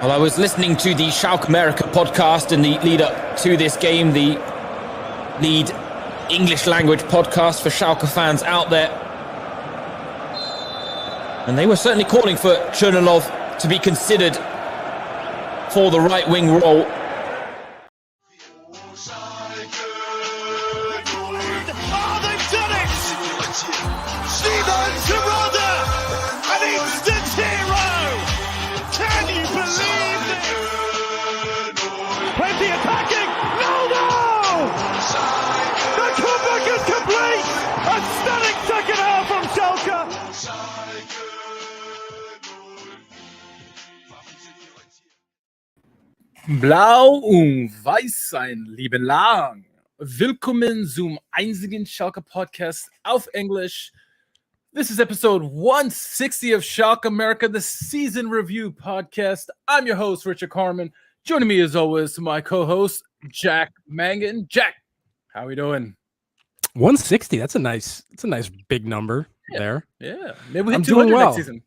Well, I was listening to the Schalke America podcast in the lead up to this game, the lead English language podcast for Schalke fans out there. And they were certainly calling for Cherlenoff to be considered for the right wing role. Blau und Weiß sein Leben lang. Willkommen zum einzigen Schalke Podcast auf English. This is episode 160 of Schalke America, the season review podcast. I'm your host, Richard Carmen. Joining me as always, my co-host, Jack Mangan. Jack, how are we doing? 160. That's a nice big number there. Yeah. Maybe we I'm hit 200 doing well. next season.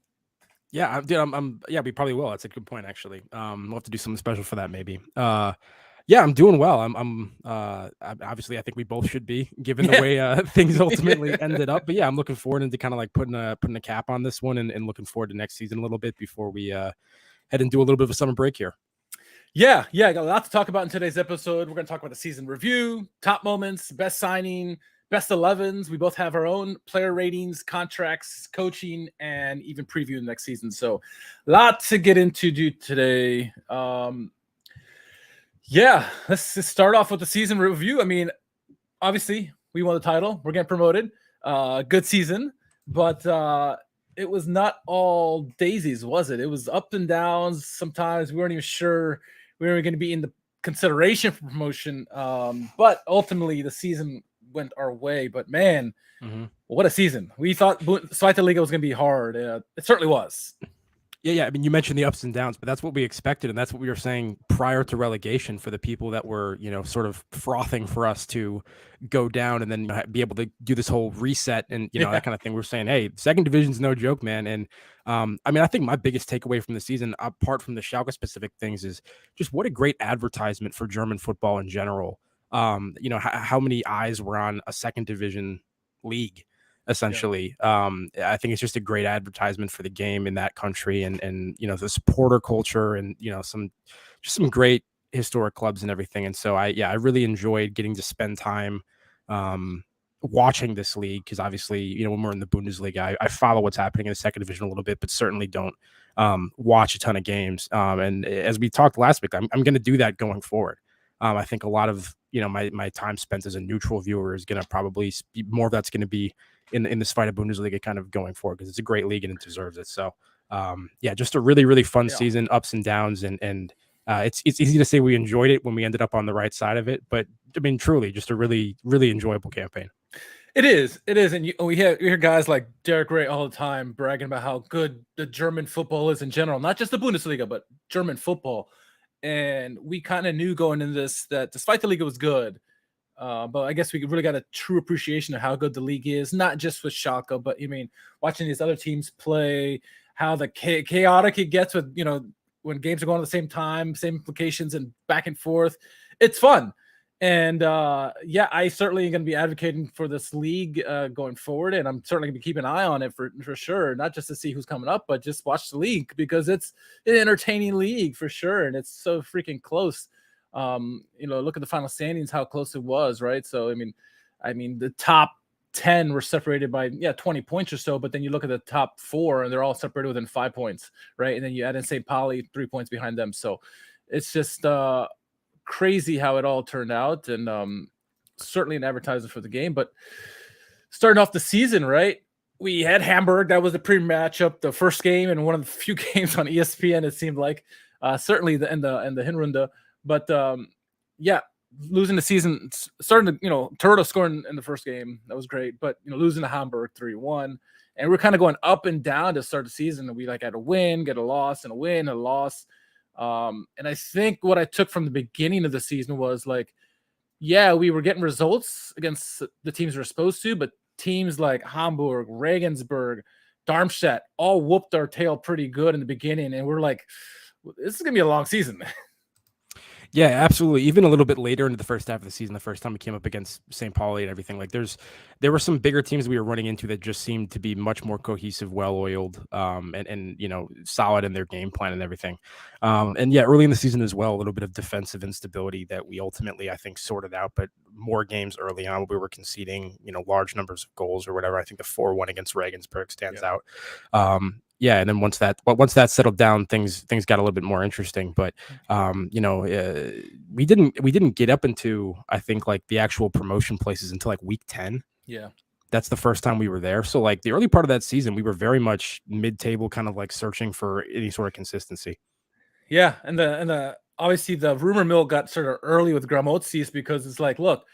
Yeah, yeah, we probably will. That's a good point, actually. We'll have to do something special for that, maybe. Yeah, I'm doing well. I'm obviously, I think we both should be, given the way things ultimately ended up. But yeah, I'm looking forward into kind of like putting a cap on this one and looking forward to next season a little bit before we head and do a little bit of a summer break here. Yeah, I got a lot to talk about in today's episode. We're going to talk about the season review, top moments, best signing, best 11s. We both have our own player ratings, contracts, coaching, and even preview the next season. So a lot to get into today. Let's just start off with the season review. I mean, obviously, we won the title. We're getting promoted. Good season. But it was not all daisies, was it? It was up and downs. Sometimes we weren't even sure we were going to be in the consideration for promotion. But ultimately, the season went our way. But man, what a season. We thought Zweite Liga was going to be hard. It certainly was. Yeah. I mean, you mentioned the ups and downs, but that's what we expected. And that's what we were saying prior to relegation for the people that were, sort of frothing for us to go down and then be able to do this whole reset and, that kind of thing. We were saying, hey, second division's no joke, man. And I think my biggest takeaway from the season, apart from the Schalke specific things, is just what a great advertisement for German football in general. How many eyes were on a second division league, essentially. I think it's just a great advertisement for the game in that country and the supporter culture and, some great historic clubs and everything. And so I really enjoyed getting to spend time watching this league because obviously, when we're in the Bundesliga, I follow what's happening in the second division a little bit, but certainly don't watch a ton of games. And as we talked last week, I'm going to do that going forward. I think a lot of, my time spent as a neutral viewer is going to probably be more of that's going to be in this fight of Bundesliga kind of going forward because it's a great league and it deserves it. So, just a really, really fun season, ups and downs. And it's easy to say we enjoyed it when we ended up on the right side of it. But I mean, truly just a really, really enjoyable campaign. It is. And we hear guys like Derek Ray all the time bragging about how good the German football is in general, not just the Bundesliga, but German football. And we kind of knew going into this that despite the league was good, but I guess we really got a true appreciation of how good the league is, not just with Schalke, but watching these other teams play, how the chaotic it gets with, when games are going at the same time, same implications and back and forth. It's fun. And I certainly am going to be advocating for this league going forward. And I'm certainly going to be keeping an eye on it for sure. Not just to see who's coming up, but just watch the league because it's an entertaining league for sure. And it's so freaking close. Look at the final standings, how close it was, right? So, I mean, the top 10 were separated by 20 points or so, but then you look at the top 4 and they're all separated within 5 points, right? And then you add in St. Pauli 3 points behind them. So it's just crazy how it all turned out, and certainly an advertisement for the game. But starting off the season, right? We had Hamburg. That was the pre-matchup, the first game and one of the few games on ESPN. It seemed like certainly in the Hinrunde, but losing the season, starting to, Turtle scoring in the first game. That was great. But, losing to Hamburg 3-1. And we're kind of going up and down to start the season. We had a win, get a loss, and a win, a loss. And I think what I took from the beginning of the season was we were getting results against the teams we were supposed to, but teams like Hamburg, Regensburg, Darmstadt all whooped our tail pretty good in the beginning. And we're like, this is gonna be a long season. Yeah, absolutely. Even a little bit later into the first half of the season, the first time we came up against St. Pauli and everything, like there were some bigger teams we were running into that just seemed to be much more cohesive, well-oiled, and solid in their game plan and everything. And yeah, early in the season as well, a little bit of defensive instability that we ultimately, I think, sorted out. But more games early on, we were conceding, large numbers of goals or whatever. I think the 4-1 against Regensburg stands out. Yeah, and then once that settled down, things got a little bit more interesting. But we didn't get up into, I think, like the actual promotion places until like week 10. Yeah, that's the first time we were there. So like the early part of that season, we were very much mid-table, kind of like searching for any sort of consistency. Yeah, and the obviously the rumor mill got sort of early with Gramozis because it's like, look,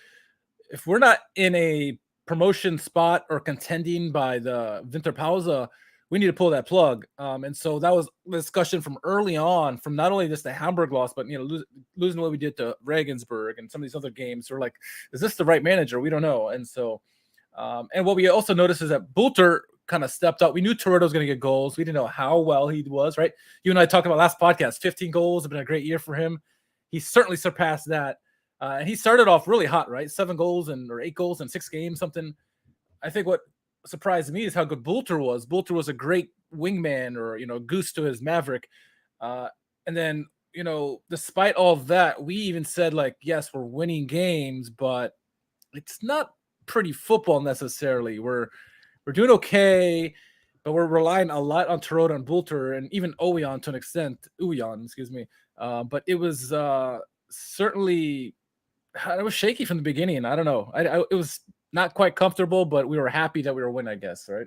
if we're not in a promotion spot or contending by the Winterpause, we need to pull that plug. And so that was the discussion from early on, from not only just the Hamburg loss, but losing what we did to Regensburg and some of these other games. We're like, is this the right manager? We don't know. And so, and what we also noticed is that Bulter kind of stepped up. We knew Toretto was going to get goals. We didn't know how well he was, right? You and I talked about last podcast, 15 goals have been a great year for him. He certainly surpassed that. And he started off really hot, right? 7 goals or 8 goals in 6 games, something. I think what surprised me is how good Bulter was. Bulter was a great wingman or, goose to his Maverick. And then, despite all of that, we even said like, yes, we're winning games, but it's not pretty football necessarily. We're doing okay, but we're relying a lot on Toretto and Bulter and even Uyan to an extent. Excuse me. But it was certainly, it was shaky from the beginning. I don't know. It was not quite comfortable, but we were happy that we were winning, I guess, right?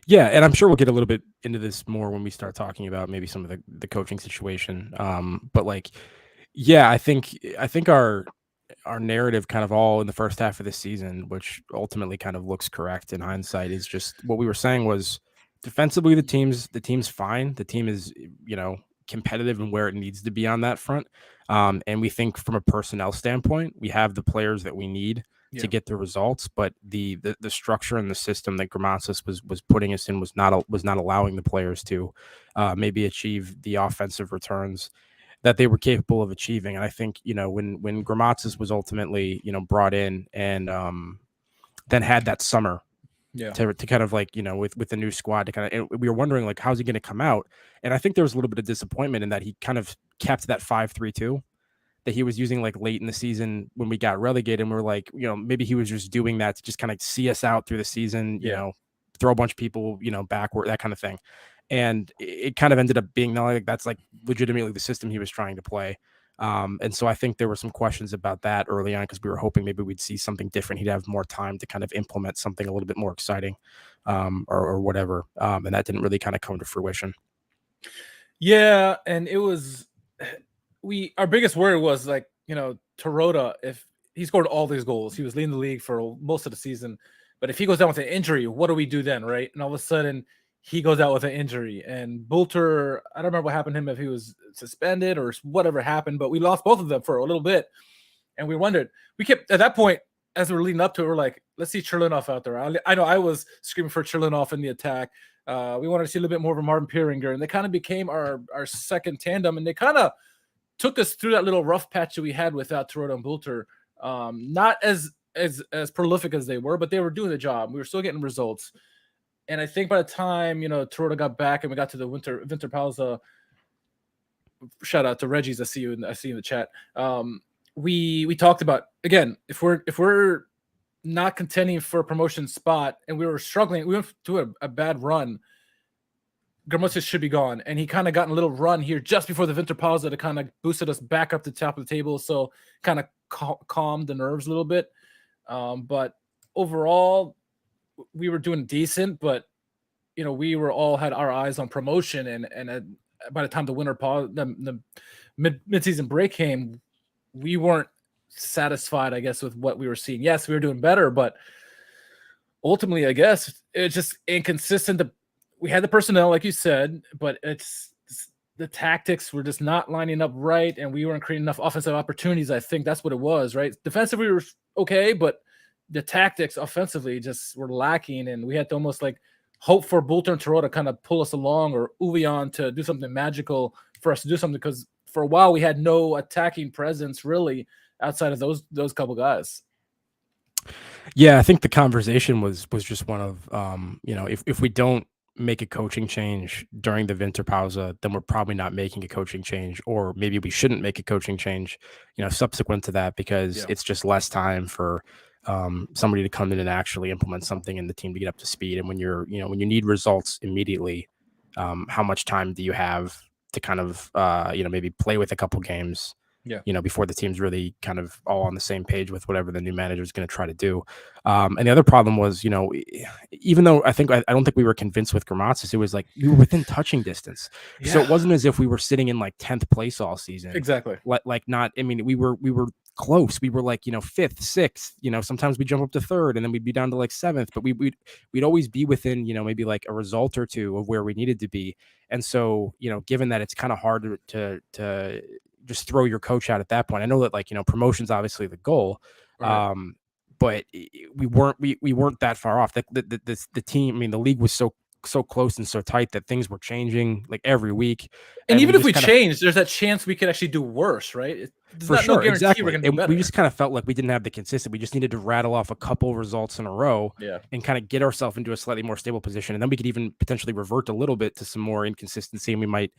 Yeah, and I'm sure we'll get a little bit into this more when we start talking about maybe some of the coaching situation. But like, yeah, I think our narrative kind of all in the first half of the season, which ultimately kind of looks correct in hindsight, is just what we were saying was defensively the team's fine. The team is, competitive and where it needs to be on that front. And we think from a personnel standpoint, we have the players that we need to get the results, but the structure and the system that Gramozis was putting us in was not allowing the players to maybe achieve the offensive returns that they were capable of achieving. And I think, when Gramozis was ultimately, brought in and then had that summer to kind of like, with the new squad to kind of, we were wondering like, how's he going to come out? And I think there was a little bit of disappointment in that he kind of kept that 5-3-2 that he was using like late in the season when we got relegated. And we were like, maybe he was just doing that to just kind of see us out through the season, throw a bunch of people, backward, that kind of thing. And it kind of ended up being like, that's like legitimately the system he was trying to play. And so I think there were some questions about that early on because we were hoping maybe we'd see something different. He'd have more time to kind of implement something a little bit more exciting or whatever. And that didn't really kind of come to fruition. Yeah. And it was, our biggest worry was like, Toretto, if he scored all these goals, he was leading the league for most of the season. But if he goes down with an injury, what do we do then, right? And all of a sudden, he goes out with an injury. And Bulter, I don't remember what happened to him, if he was suspended or whatever happened, but we lost both of them for a little bit. And we wondered, we kept, at that point, as we were leading up to it, we're like, let's see Cherlenoff out there. I know I was screaming for Cherlenoff in the attack. We wanted to see a little bit more of a Martin Pieringer, and they kind of became our second tandem, and they kind of took us through that little rough patch that we had without Toretto and Bulter. Not as prolific as they were, but they were doing the job. We were still getting results. And I think by the time, Toretto got back and we got to the Winterpause, shout out to Reggie's. I see you in the chat. We talked about, again, if we're not contending for a promotion spot and we were struggling, we went to a bad run, Gramozis should be gone. And he kind of got a little run here just before the Winterpause to kind of boosted us back up to the top of the table. So kind of calmed the nerves a little bit. But overall, we were doing decent, but we were all had our eyes on promotion, and by the time the winter pause, the mid-season break came, we weren't satisfied, I guess, with what we were seeing. Yes, we were doing better, but ultimately, I guess it's just inconsistent. We had the personnel, like you said, but it's the tactics were just not lining up right, and we weren't creating enough offensive opportunities. I think that's what it was, right? Defensively, we were okay, but the tactics offensively just were lacking, and we had to almost like hope for Bulter and Toretto to kind of pull us along, or Uyan to do something magical for us to do something, because for a while we had no attacking presence really outside of those couple guys. Yeah, I think the conversation was just one of, if we don't make a coaching change during the winter pausa, then we're probably not making a coaching change, or maybe we shouldn't make a coaching change, subsequent to that, because it's just less time for somebody to come in and actually implement something in the team to get up to speed. And when when you need results immediately, how much time do you have to kind of, maybe play with a couple games, before the team's really kind of all on the same page with whatever the new manager is going to try to do. And the other problem was, even though I don't think we were convinced with Gramatsis, it was like we were within touching distance. So it wasn't as if we were sitting in like 10th place all season. Exactly. We were close. We were like, 5th, 6th, sometimes we jump up to 3rd and then we'd be down to like 7th, but we'd always be within, maybe like a result or two of where we needed to be. And so, given that it's kind of hard to just throw your coach out at that point. I know that promotion's obviously the goal. Right. But we weren't that far off. The team, the league was so close and so tight that things were changing like every week. And even if we changed, there's that chance we could actually do worse, right? For sure, no guarantee exactly. We're gonna do better. We just kind of felt like we didn't have the consistency. We just needed to rattle off a couple results in a row, and kind of get ourselves into a slightly more stable position, and then we could even potentially revert a little bit to some more inconsistency, and we might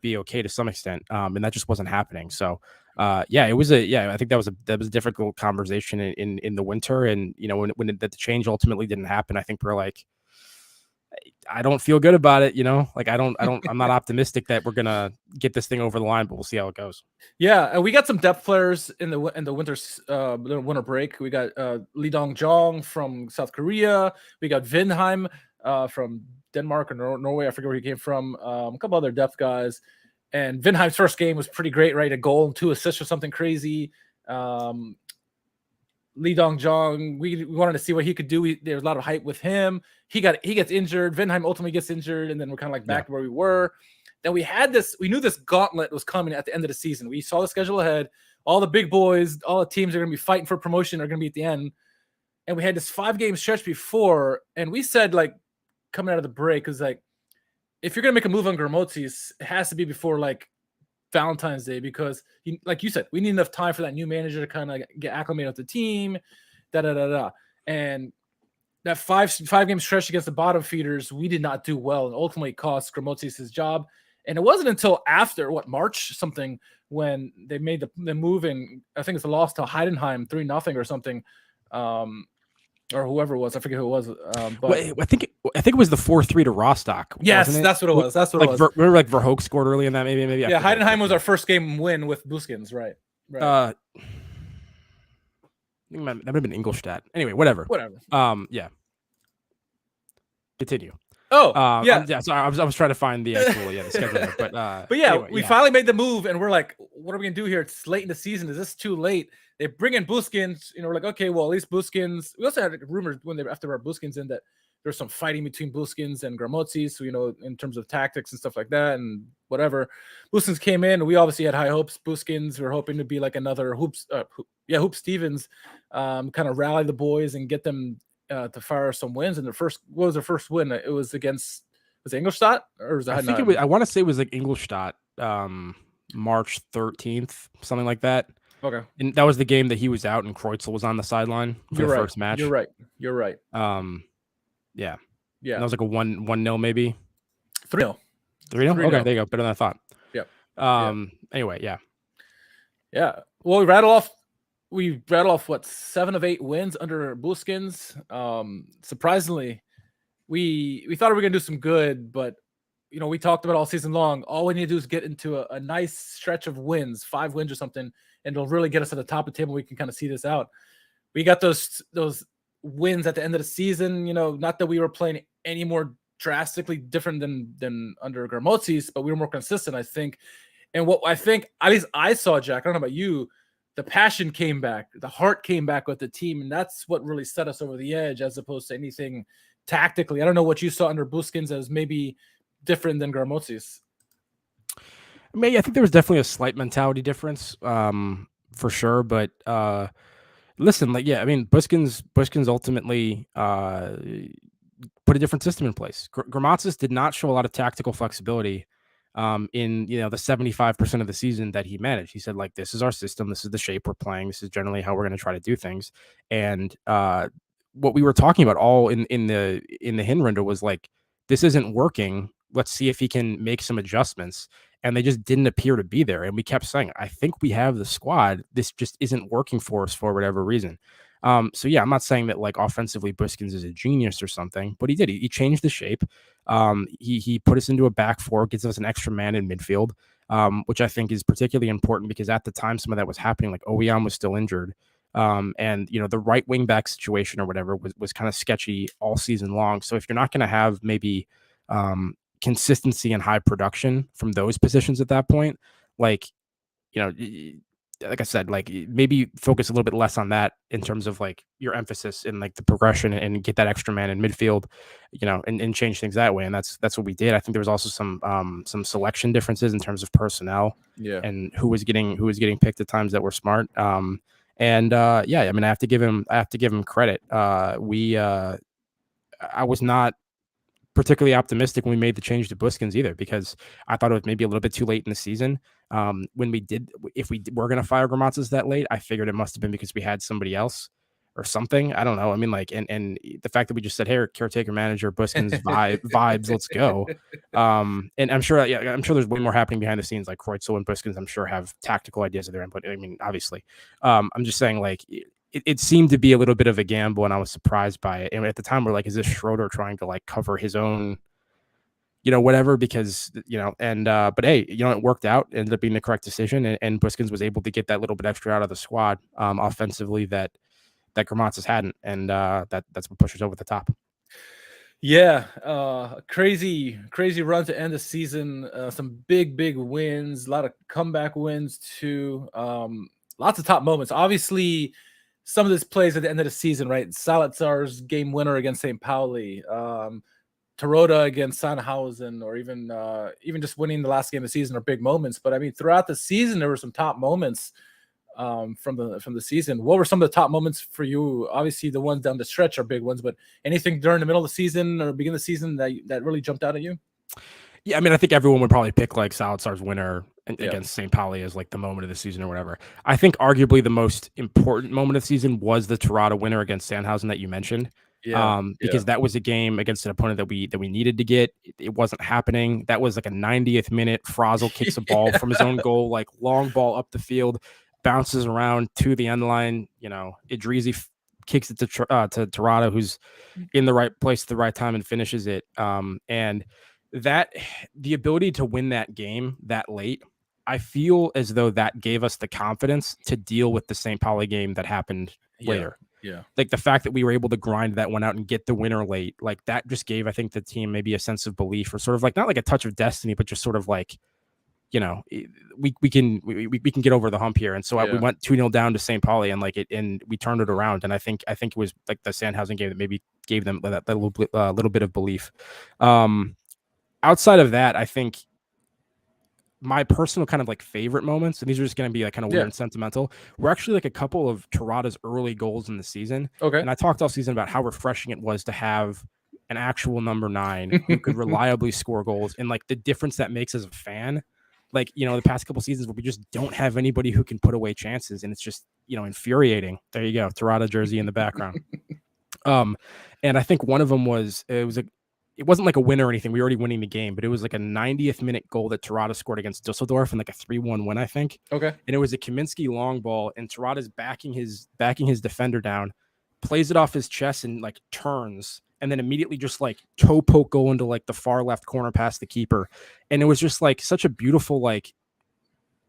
be okay to some extent. And that just wasn't happening. So, I think that was a difficult conversation in the winter, and when the change ultimately didn't happen, I think we're like, I don't feel good about it, I'm not optimistic that we're gonna get this thing over the line, but we'll see how it goes. Yeah, and we got some depth players in the winter break. We got Lee Dong-jong from South Korea. We got Vindheim from Denmark or Norway. I forget where he came from. A couple other depth guys. And Vindheim's first game was pretty great, right? A goal and 2 assists or something crazy. Lee Dong-jong, we wanted to see what he could do. There was a lot of hype with him. He gets injured. Vindheim ultimately gets injured, and then we're kind of like back to where we were. Then we knew this gauntlet was coming at the end of the season. We saw the schedule ahead. All the big boys, all the teams that are going to be fighting for promotion are going to be at the end. And we had this 5-game stretch before, and we said, like, coming out of the break, because like, if you're going to make a move on Gramotzis, it has to be before like Valentine's Day, because like you said, we need enough time for that new manager to kind of get acclimated with the team, and that five game stretch against the bottom feeders, we did not do well, and ultimately cost Gramotzis his job. And it wasn't until after March something when they made the move, and I think it's a loss to Heidenheim 3-0 or something, or whoever it was. I forget who it was. But I think it was the 4-3 to Rostock. Yes, that's what it was. That's what it was. Remember, like Verhoek scored early in that. Maybe. Yeah, Heidenheim was our first game win with Buskins, right? I think that would have been Ingolstadt. Anyway, whatever. Yeah. Continue. Sorry, I was trying to find the actual the schedule, but anyway, we finally made the move, and we're like, what are we gonna do here? It's late in the season. Is this too late? They bring in Buskins. We're like, okay, well, at least Buskins. We also had rumors after our Buskins in that there's some fighting between Buskins and Gramotzis, so, in terms of tactics and stuff like that, and whatever. Buskins came in. We obviously had high hopes. Buskins were hoping to be like another Hoop Stevens, kind of rally the boys and get them to fire some wins. And what was their first win? It was against, was it Ingolstadt, or was it? I want to say it was like Ingolstadt, March 13th, something like that. Okay. And that was the game that he was out and Kreutzel was on the sideline for the first match. You're right. Yeah. And that was like a 1-0 maybe. 3-0. 3-0? Okay, there you go. Better than I thought. Yep. Anyway, yeah. Yeah. Well, we rattle off what, 7 of 8 wins under Buskins. Surprisingly, we thought we were gonna do some good, but we talked about all season long. All we need to do is get into a nice stretch of wins, 5 wins or something, and it'll really get us at the top of the table. We can kind of see this out. We got those wins at the end of the season. Not that we were playing any more drastically different than under Gramotzis, but we were more consistent, I think. And what I think, at least I saw, Jack, I don't know about you, the passion came back, the heart came back with the team, and that's what really set us over the edge, as opposed to anything tactically. I don't know what you saw under Buskins as maybe different than Gramotzis. I think there was definitely a slight mentality difference, for sure. But listen, Buskins ultimately put a different system in place. Gramotzis did not show a lot of tactical flexibility in the 75% of the season that he managed. He said, like, this is our system, this is the shape we're playing, this is generally how we're going to try to do things. And what we were talking about all in the Hinrunde was like, this isn't working. Let's see if he can make some adjustments. And they just didn't appear to be there. And we kept saying, I think we have the squad. This just isn't working for us for whatever reason. So yeah, I'm not saying that like offensively Buskins is a genius or something, but he did. He changed the shape. He put us into a back four, gives us an extra man in midfield, which I think is particularly important because at the time some of that was happening. Like Owian was still injured. And the right wing back situation or whatever was kind of sketchy all season long. So if you're not going to have maybe consistency and high production from those positions at that point, like I said, like maybe focus a little bit less on that in terms of like your emphasis in like the progression and get that extra man in midfield, and change things that way. And that's what we did. I think there was also some selection differences in terms of personnel, and who was getting picked at times that were smart. I mean, I have to give him credit. I was not particularly optimistic when we made the change to Buskins either, because I thought it was maybe a little bit too late in the season. If we were going to fire Gramatzes that late, I figured it must have been because we had somebody else or something. I don't know. I mean, like, and the fact that we just said, hey, caretaker manager, Buskins vibes, let's go. And I'm sure there's way more happening behind the scenes. Like Kreutzel and Buskins, I'm sure have tactical ideas of their input. I mean, obviously, I'm just saying, like, it seemed to be a little bit of a gamble, and I was surprised by it. And at the time, we're like, is this Schroeder trying to like cover his own, whatever? Because, but hey, it worked out, it ended up being the correct decision. And Buskins was able to get that little bit extra out of the squad offensively that Gramatzes hadn't. And that's what pushed us over the top. Yeah, crazy run to end the season. Some big wins, a lot of comeback wins too. Lots of top moments. Obviously, some of this plays at the end of the season, right? Salazar's game winner against St. Pauli, Terodde against Sandhausen, or even just winning the last game of the season are big moments. But I mean, throughout the season, there were some top moments from the season. What were some of the top moments for you? Obviously, the ones down the stretch are big ones, but anything during the middle of the season or beginning of the season that really jumped out at you? Yeah, I mean, I think everyone would probably pick like Salazar's winner against St. Pauli as like the moment of the season or whatever. I think arguably the most important moment of the season was the Terodde winner against Sandhausen that you mentioned. Because that was a game against an opponent that we needed to get. It wasn't happening. That was like a 90th minute. Frazel kicks a ball from his own goal, like long ball up the field, bounces around to the end line. Idrizi kicks it to Terodde, who's in the right place at the right time and finishes it. And that the ability to win that game that late, I feel as though that gave us the confidence to deal with the St. Pauli game that happened later. Yeah. Like the fact that we were able to grind that one out and get the winner late, like that just gave, I think, the team maybe a sense of belief, or sort of like not like a touch of destiny, but just sort of like, we can get over the hump here. And so we went 2-0 down to St. Pauli and we turned it around. And I think it was like the Sandhausen game that maybe gave them that little bit of belief. Outside of that, I think my personal kind of like favorite moments, and these are just going to be like kind of weird and sentimental, were actually like a couple of Terodde's early goals in the season. Okay. And I talked all season about how refreshing it was to have an actual number 9 who could reliably score goals, and like the difference that makes as a fan. Like, the past couple seasons where we just don't have anybody who can put away chances, and it's just, infuriating. There you go. Terodde jersey in the background. And I think one of them it wasn't like a win or anything. We were already winning the game, but it was like a 90th minute goal that Terodde scored against Dusseldorf in like a 3-1 win, I think. Okay. And it was a Kaminsky long ball, and Terodde's backing his defender down, plays it off his chest and like turns, and then immediately just like toe poke goal into like the far left corner past the keeper. And it was just like such a beautiful like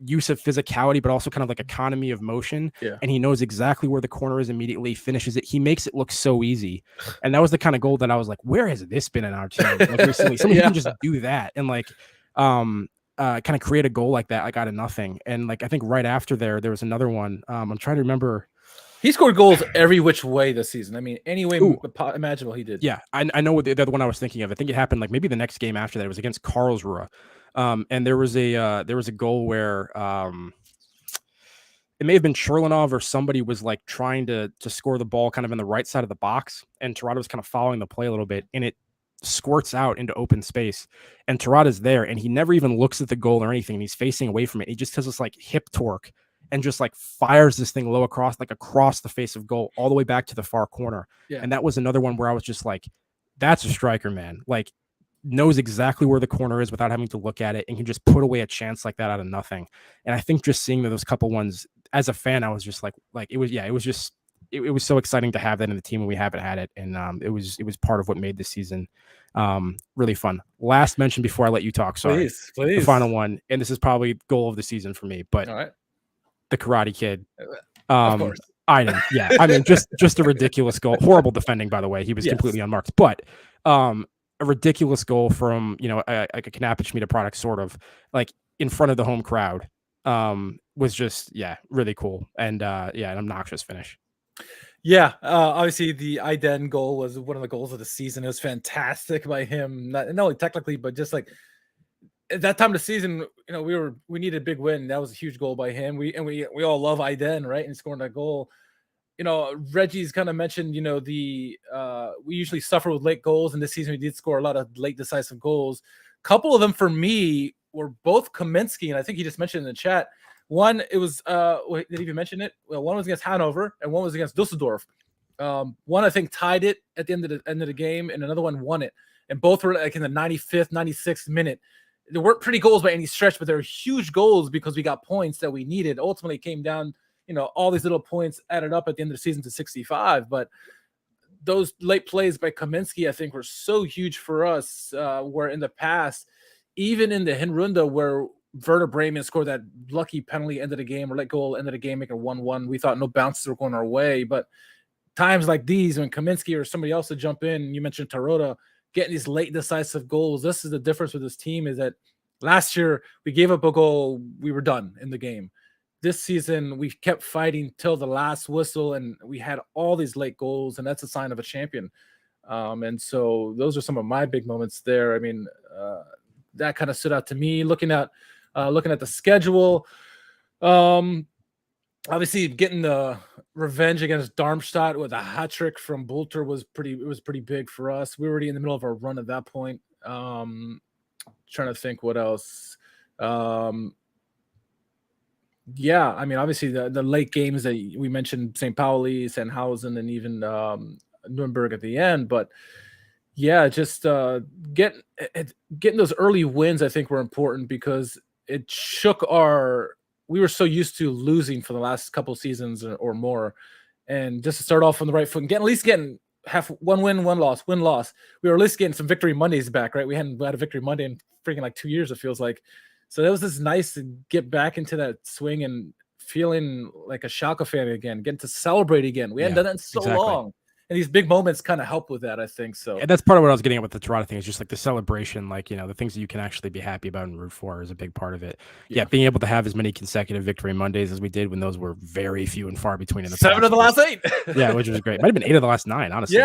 use of physicality, but also kind of like economy of motion. Yeah. And he knows exactly where the corner is, immediately finishes it. He makes it look so easy. And that was the kind of goal that I was like, where has this been in our team? Like recently, somebody can just do that and like kind of create a goal like that, like out of nothing. And like I think right after there was another one. I'm trying to remember. He scored goals every which way this season. I mean, any way imaginable he did. Yeah, I know what the other one I was thinking of. I think it happened like maybe the next game after that. It was against Karlsruhe. And there was a goal where it may have been Cherlenoff or somebody was like trying to score the ball kind of in the right side of the box, and Terodde was kind of following the play a little bit, and it squirts out into open space, and Terada's there, and he never even looks at the goal or anything. And he's facing away from it. He just has this like hip torque and just like fires this thing low across the face of goal all the way back to the far corner. Yeah. And that was another one where I was just like, that's a striker, man. Like, knows exactly where the corner is without having to look at it and can just put away a chance like that out of nothing. And I think just seeing those couple ones as a fan, I was just like it was so exciting to have that in the team when we haven't had it. And it was part of what made this season really fun. Last mention before I let you talk. Sorry. Please. The final one. And this is probably goal of the season for me, but all right. The Karate Kid. Of course. Iden. Yeah. I mean, just a ridiculous goal. Horrible defending, by the way. He was completely unmarked, but a ridiculous goal from, like a Knappichmita product, sort of like in front of the home crowd, was just, really cool. And an obnoxious finish. Yeah. Obviously the Iden goal was one of the goals of the season. It was fantastic by him. Not only technically, but just like at that time of the season, we needed a big win. That was a huge goal by him. We all love Iden, right? And scoring that goal. Reggie's kind of mentioned, we usually suffer with late goals, and this season we did score a lot of late decisive goals. A couple of them for me were both Kaminsky, and I think he just mentioned in the chat. One, it was did he even mention it? Well, one was against Hanover, and one was against Dusseldorf. One I think tied it at the end of the game, and another one won it. And both were like in the 95th, 96th minute. They weren't pretty goals by any stretch, but they were huge goals because we got points that we needed. Ultimately, it came down, all these little points added up at the end of the season to 65. But those late plays by Kaminsky, I think, were so huge for us, where in the past, even in the Hinrunde, where Werder Bremen scored that lucky penalty end of the game or let goal end of the game, make it 1-1, we thought no bounces were going our way. But times like these, when Kaminsky or somebody else would jump in, you mentioned Taroda, getting these late decisive goals. This is the difference with this team, is that last year we gave up a goal, we were done in the game. This season, we kept fighting till the last whistle, and we had all these late goals, and that's a sign of a champion. And so those are some of my big moments there. I mean, that kind of stood out to me. Looking at the schedule, obviously getting the revenge against Darmstadt with a hat trick from Bulter was pretty big for us. We were already in the middle of our run at that point. Trying to think what else. I mean, obviously the late games that we mentioned, St. Pauli, Sandhausen, and even Nuremberg at the end. But just getting those early wins, I think, were important because it shook we were so used to losing for the last couple seasons or more. And just to start off on the right foot and at least getting one win, one loss. We were at least getting some victory Mondays back, right? We hadn't had a victory Monday in freaking like 2 years, it feels like. So that was just nice to get back into that swing and feeling like a Schalke fan again, getting to celebrate again. We hadn't done that in so long. And these big moments kind of help with that, I think. So, and that's part of what I was getting at with the Toronto thing, is just like the celebration, like, the things that you can actually be happy about and root for is a big part of it. Yeah, being able to have as many consecutive victory Mondays as we did when those were very few and far between in the 7 of the last 8. Which was great. Might have been 8 of the last 9, honestly.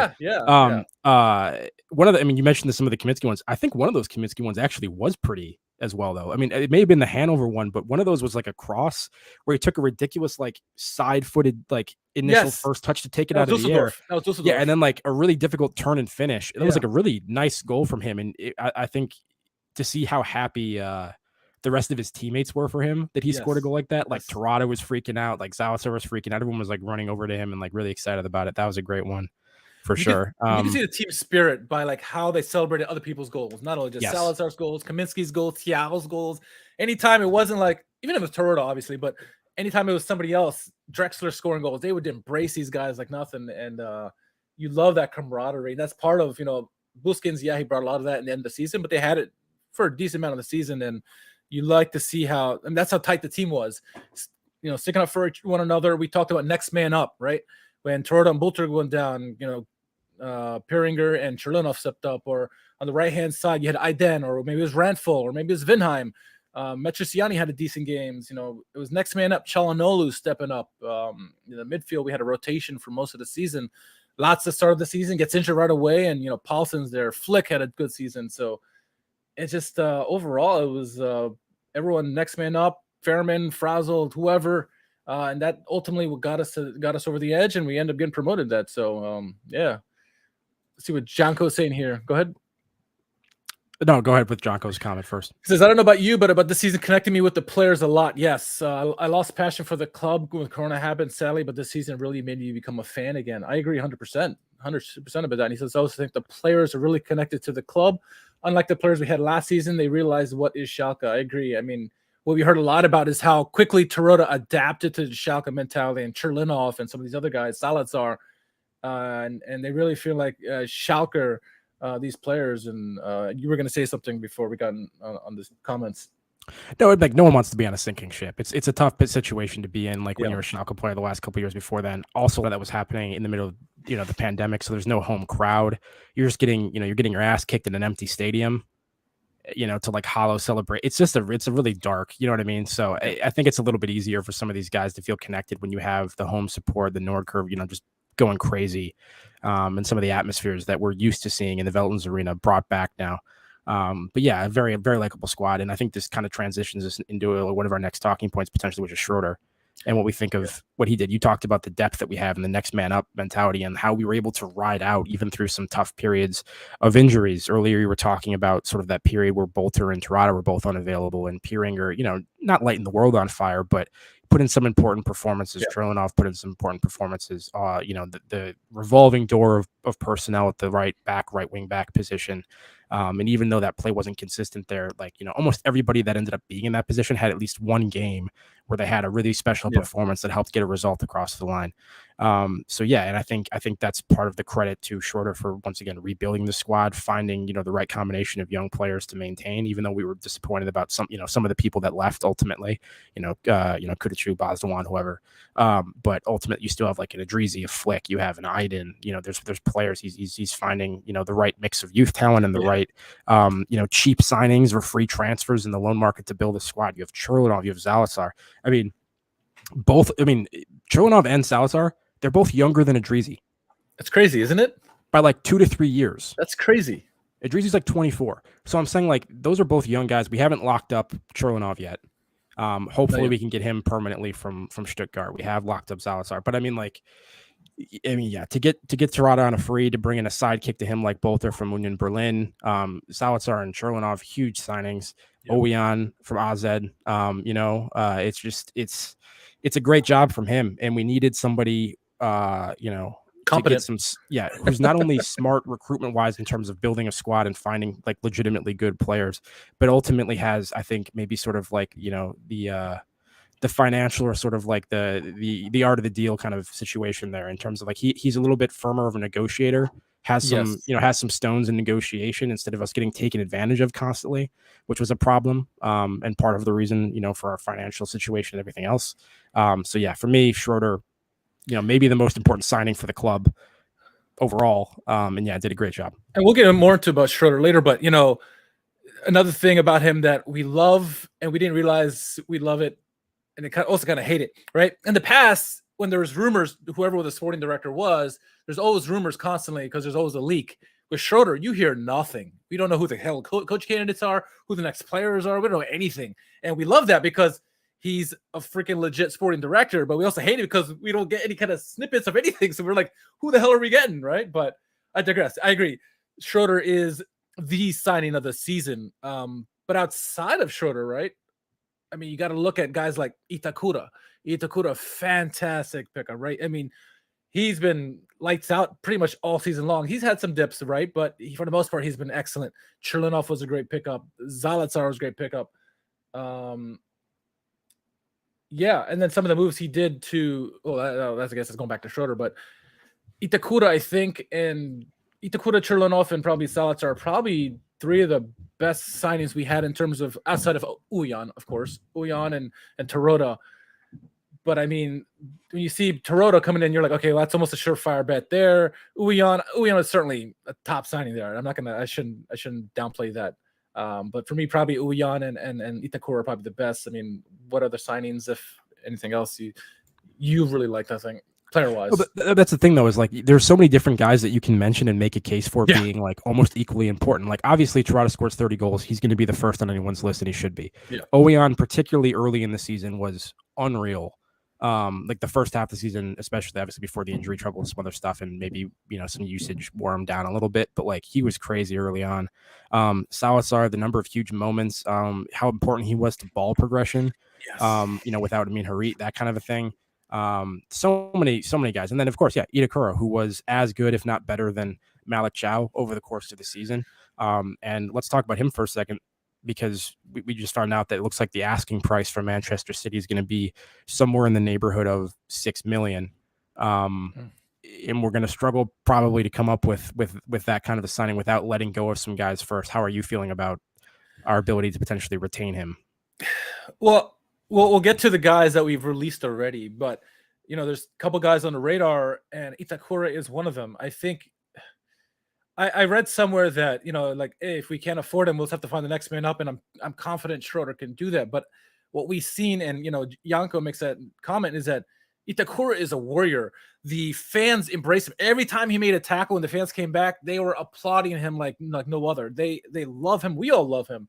One of the, you mentioned some of the Kaminsky ones. I think one of those Kaminsky ones actually was pretty as well, though. I mean, it may have been the Hanover one, but one of those was like a cross where he took a ridiculous, like, side-footed, like, initial first touch to take it out of the air. That was Dusseldorf. Yeah, and then like a really difficult turn and finish. It was like a really nice goal from him, and I think to see how happy the rest of his teammates were for him that he scored a goal like that. Like Terada was freaking out, like Salazar was freaking out. Everyone was like running over to him and like really excited about it. That was a great one. For sure. You can see the team spirit by like how they celebrated other people's goals, not only just Salazar's goals, Kaminsky's goals, Thiao's goals. Anytime it wasn't like, even if it was Toronto, obviously, but anytime it was somebody else, Drexler scoring goals, they would embrace these guys like nothing. And you love that camaraderie. That's part of, Buskins, he brought a lot of that in the end of the season, but they had it for a decent amount of the season. And you like to see how, and that's how tight the team was, sticking up for one another. We talked about next man up, right? When Toronto and Bulter went down, Piringer and Cherlenoff stepped up, or on the right-hand side, you had Iden, or maybe it was Randful, or maybe it was Vinheim. Metrosiani had a decent games. It was next man up, Calhanoglu stepping up. In the midfield, we had a rotation for most of the season. Lots at the start of the season, gets injured right away, and, Paulsen's there. Flick had a good season. So it's just overall, it was everyone next man up, Fairman, Frazel, whoever. And that ultimately what got us over the edge, and we end up getting promoted that. So, Let's see what Janko's saying here. Go ahead. No, go ahead with Jonko's comment first. He says, I don't know about you, but this season connected me with the players a lot. Yes, I lost passion for the club when Corona happened, sadly, but this season really made me become a fan again. I agree 100% about that. And he says, I also think the players are really connected to the club. Unlike the players we had last season, they realized what is Schalke. I agree. I mean, what we heard a lot about is how quickly Terodde adapted to the Schalke mentality, and Cherlenoff and some of these other guys, Salazar, and they really feel like Schalke, these players. And you were going to say something before we got on this comments. No, like no one wants to be on a sinking ship. It's a tough situation to be in. Like when you're a Schalke player the last couple of years before then. Also, that was happening in the middle of the pandemic, so there's no home crowd. You're just getting you're getting your ass kicked in an empty stadium. To like hollow celebrate. It's a really dark. You know what I mean? So I think it's a little bit easier for some of these guys to feel connected when you have the home support, the Nord Curve, just going crazy, and some of the atmospheres that we're used to seeing in the Veltins Arena brought back now. But yeah, a very, very likable squad. And I think this kind of transitions us into one of our next talking points, potentially, which is Schroeder and what we think of what he did. You talked about the depth that we have and the next man up mentality and how we were able to ride out even through some tough periods of injuries. Earlier, you were talking about sort of that period where Bolter and Terodde were both unavailable and Pieringer, not lighting the world on fire, but put in some important performances. Cherlenoff put in some important performances. The revolving door of personnel at the right wing back position. And even though that play wasn't consistent there, almost everybody that ended up being in that position had at least one game where they had a really special performance that helped get a result across the line. And I think that's part of the credit to Schroeder for once again rebuilding the squad, finding the right combination of young players to maintain. Even though we were disappointed about some of the people that left ultimately, Kudicu, Bozdogan, whoever. But ultimately, you still have like an Adrizi, a Flick, you have an Iden. There's players. He's finding the right mix of youth talent and the right cheap signings or free transfers in the loan market to build a squad. You have Cherlenoff, you have Salazar. Cherlenoff and Salazar, they're both younger than Adrizi. That's crazy, isn't it? By like 2 to 3 years. That's crazy. Adrizi's like 24. So I'm saying like those are both young guys. We haven't locked up Cherlenoff yet. Hopefully we can get him permanently from Stuttgart. We have locked up Salazar. But to get Terodde on a free, to bring in a sidekick to him like Bolter from Union Berlin, Salazar and Cherlenoff, huge signings. Owian from AZ, it's a great job from him, and we needed somebody, competent, who's not only smart recruitment wise in terms of building a squad and finding like legitimately good players, but ultimately has, I think, maybe sort of like the financial or sort of like the art of the deal kind of situation there in terms of like he's a little bit firmer of a negotiator. Has some stones in negotiation instead of us getting taken advantage of constantly, which was a problem and part of the reason, for our financial situation and everything else. For me, Schroeder, maybe the most important signing for the club overall. Did a great job. And we'll get more into about Schroeder later, but another thing about him that we love and we didn't realize we love it, and it also kind of hate it, right? In the past, when there was rumors, whoever the sporting director was, there's always rumors constantly because there's always a leak. With Schroeder, you hear nothing. We don't know who the hell coach candidates are, who the next players are. We don't know anything. And we love that because he's a freaking legit sporting director, but we also hate it because we don't get any kind of snippets of anything. So we're like, who the hell are we getting, right? But I digress. I agree. Schroeder is the signing of the season. But outside of Schroeder, right? I mean, you got to look at guys like Itakura. Itakura, fantastic pickup, right? I mean, he's been lights out pretty much all season long. He's had some dips, right? But for the most part, he's been excellent. Cherlenoff was a great pickup. Salazar was a great pickup. And then some of the moves he did that's I guess it's going back to Schroeder, but Itakura, I think, and Itakura, Cherlenoff, and probably Salazar are probably three of the best signings we had in terms of outside of Uyan, of course, Uyan and Terodde. But I mean, when you see Terodde coming in, you're like, okay, well, that's almost a surefire bet there. Uyan is certainly a top signing there. I shouldn't downplay that. But for me, probably Uyan and Itakura are probably the best. I mean, what other signings, if anything else, you really liked, I think, player-wise? Well, that's the thing, though, is like there's so many different guys that you can mention and make a case for being like almost equally important. Like obviously, Terodde scores 30 goals. He's going to be the first on anyone's list, and he should be. Yeah. Owian, particularly early in the season, was unreal. Like the first half of the season, especially obviously before the injury trouble and some other stuff, and maybe some usage wore him down a little bit, but like he was crazy early on. Salazar, the number of huge moments, how important he was to ball progression, without Harit, that kind of a thing. So many guys, and then of course, Itakura, who was as good, if not better, than Malachow over the course of the season. And let's talk about him for a second, because we just found out that it looks like the asking price for Manchester City is going to be somewhere in the neighborhood of $6 million. And we're going to struggle probably to come up with that kind of a signing without letting go of some guys first. How are you feeling about our ability to potentially retain him? Well, we'll get to the guys that we've released already, but there's a couple guys on the radar, and Itakura is one of them. I think I read somewhere that hey, if we can't afford him, we'll just have to find the next man up, and I'm confident Schroeder can do that. But what we've seen, and Janko makes that comment, is that Itakura is a warrior. The fans embrace him. Every time he made a tackle and the fans came back, they were applauding him like no other. They love him. We all love him.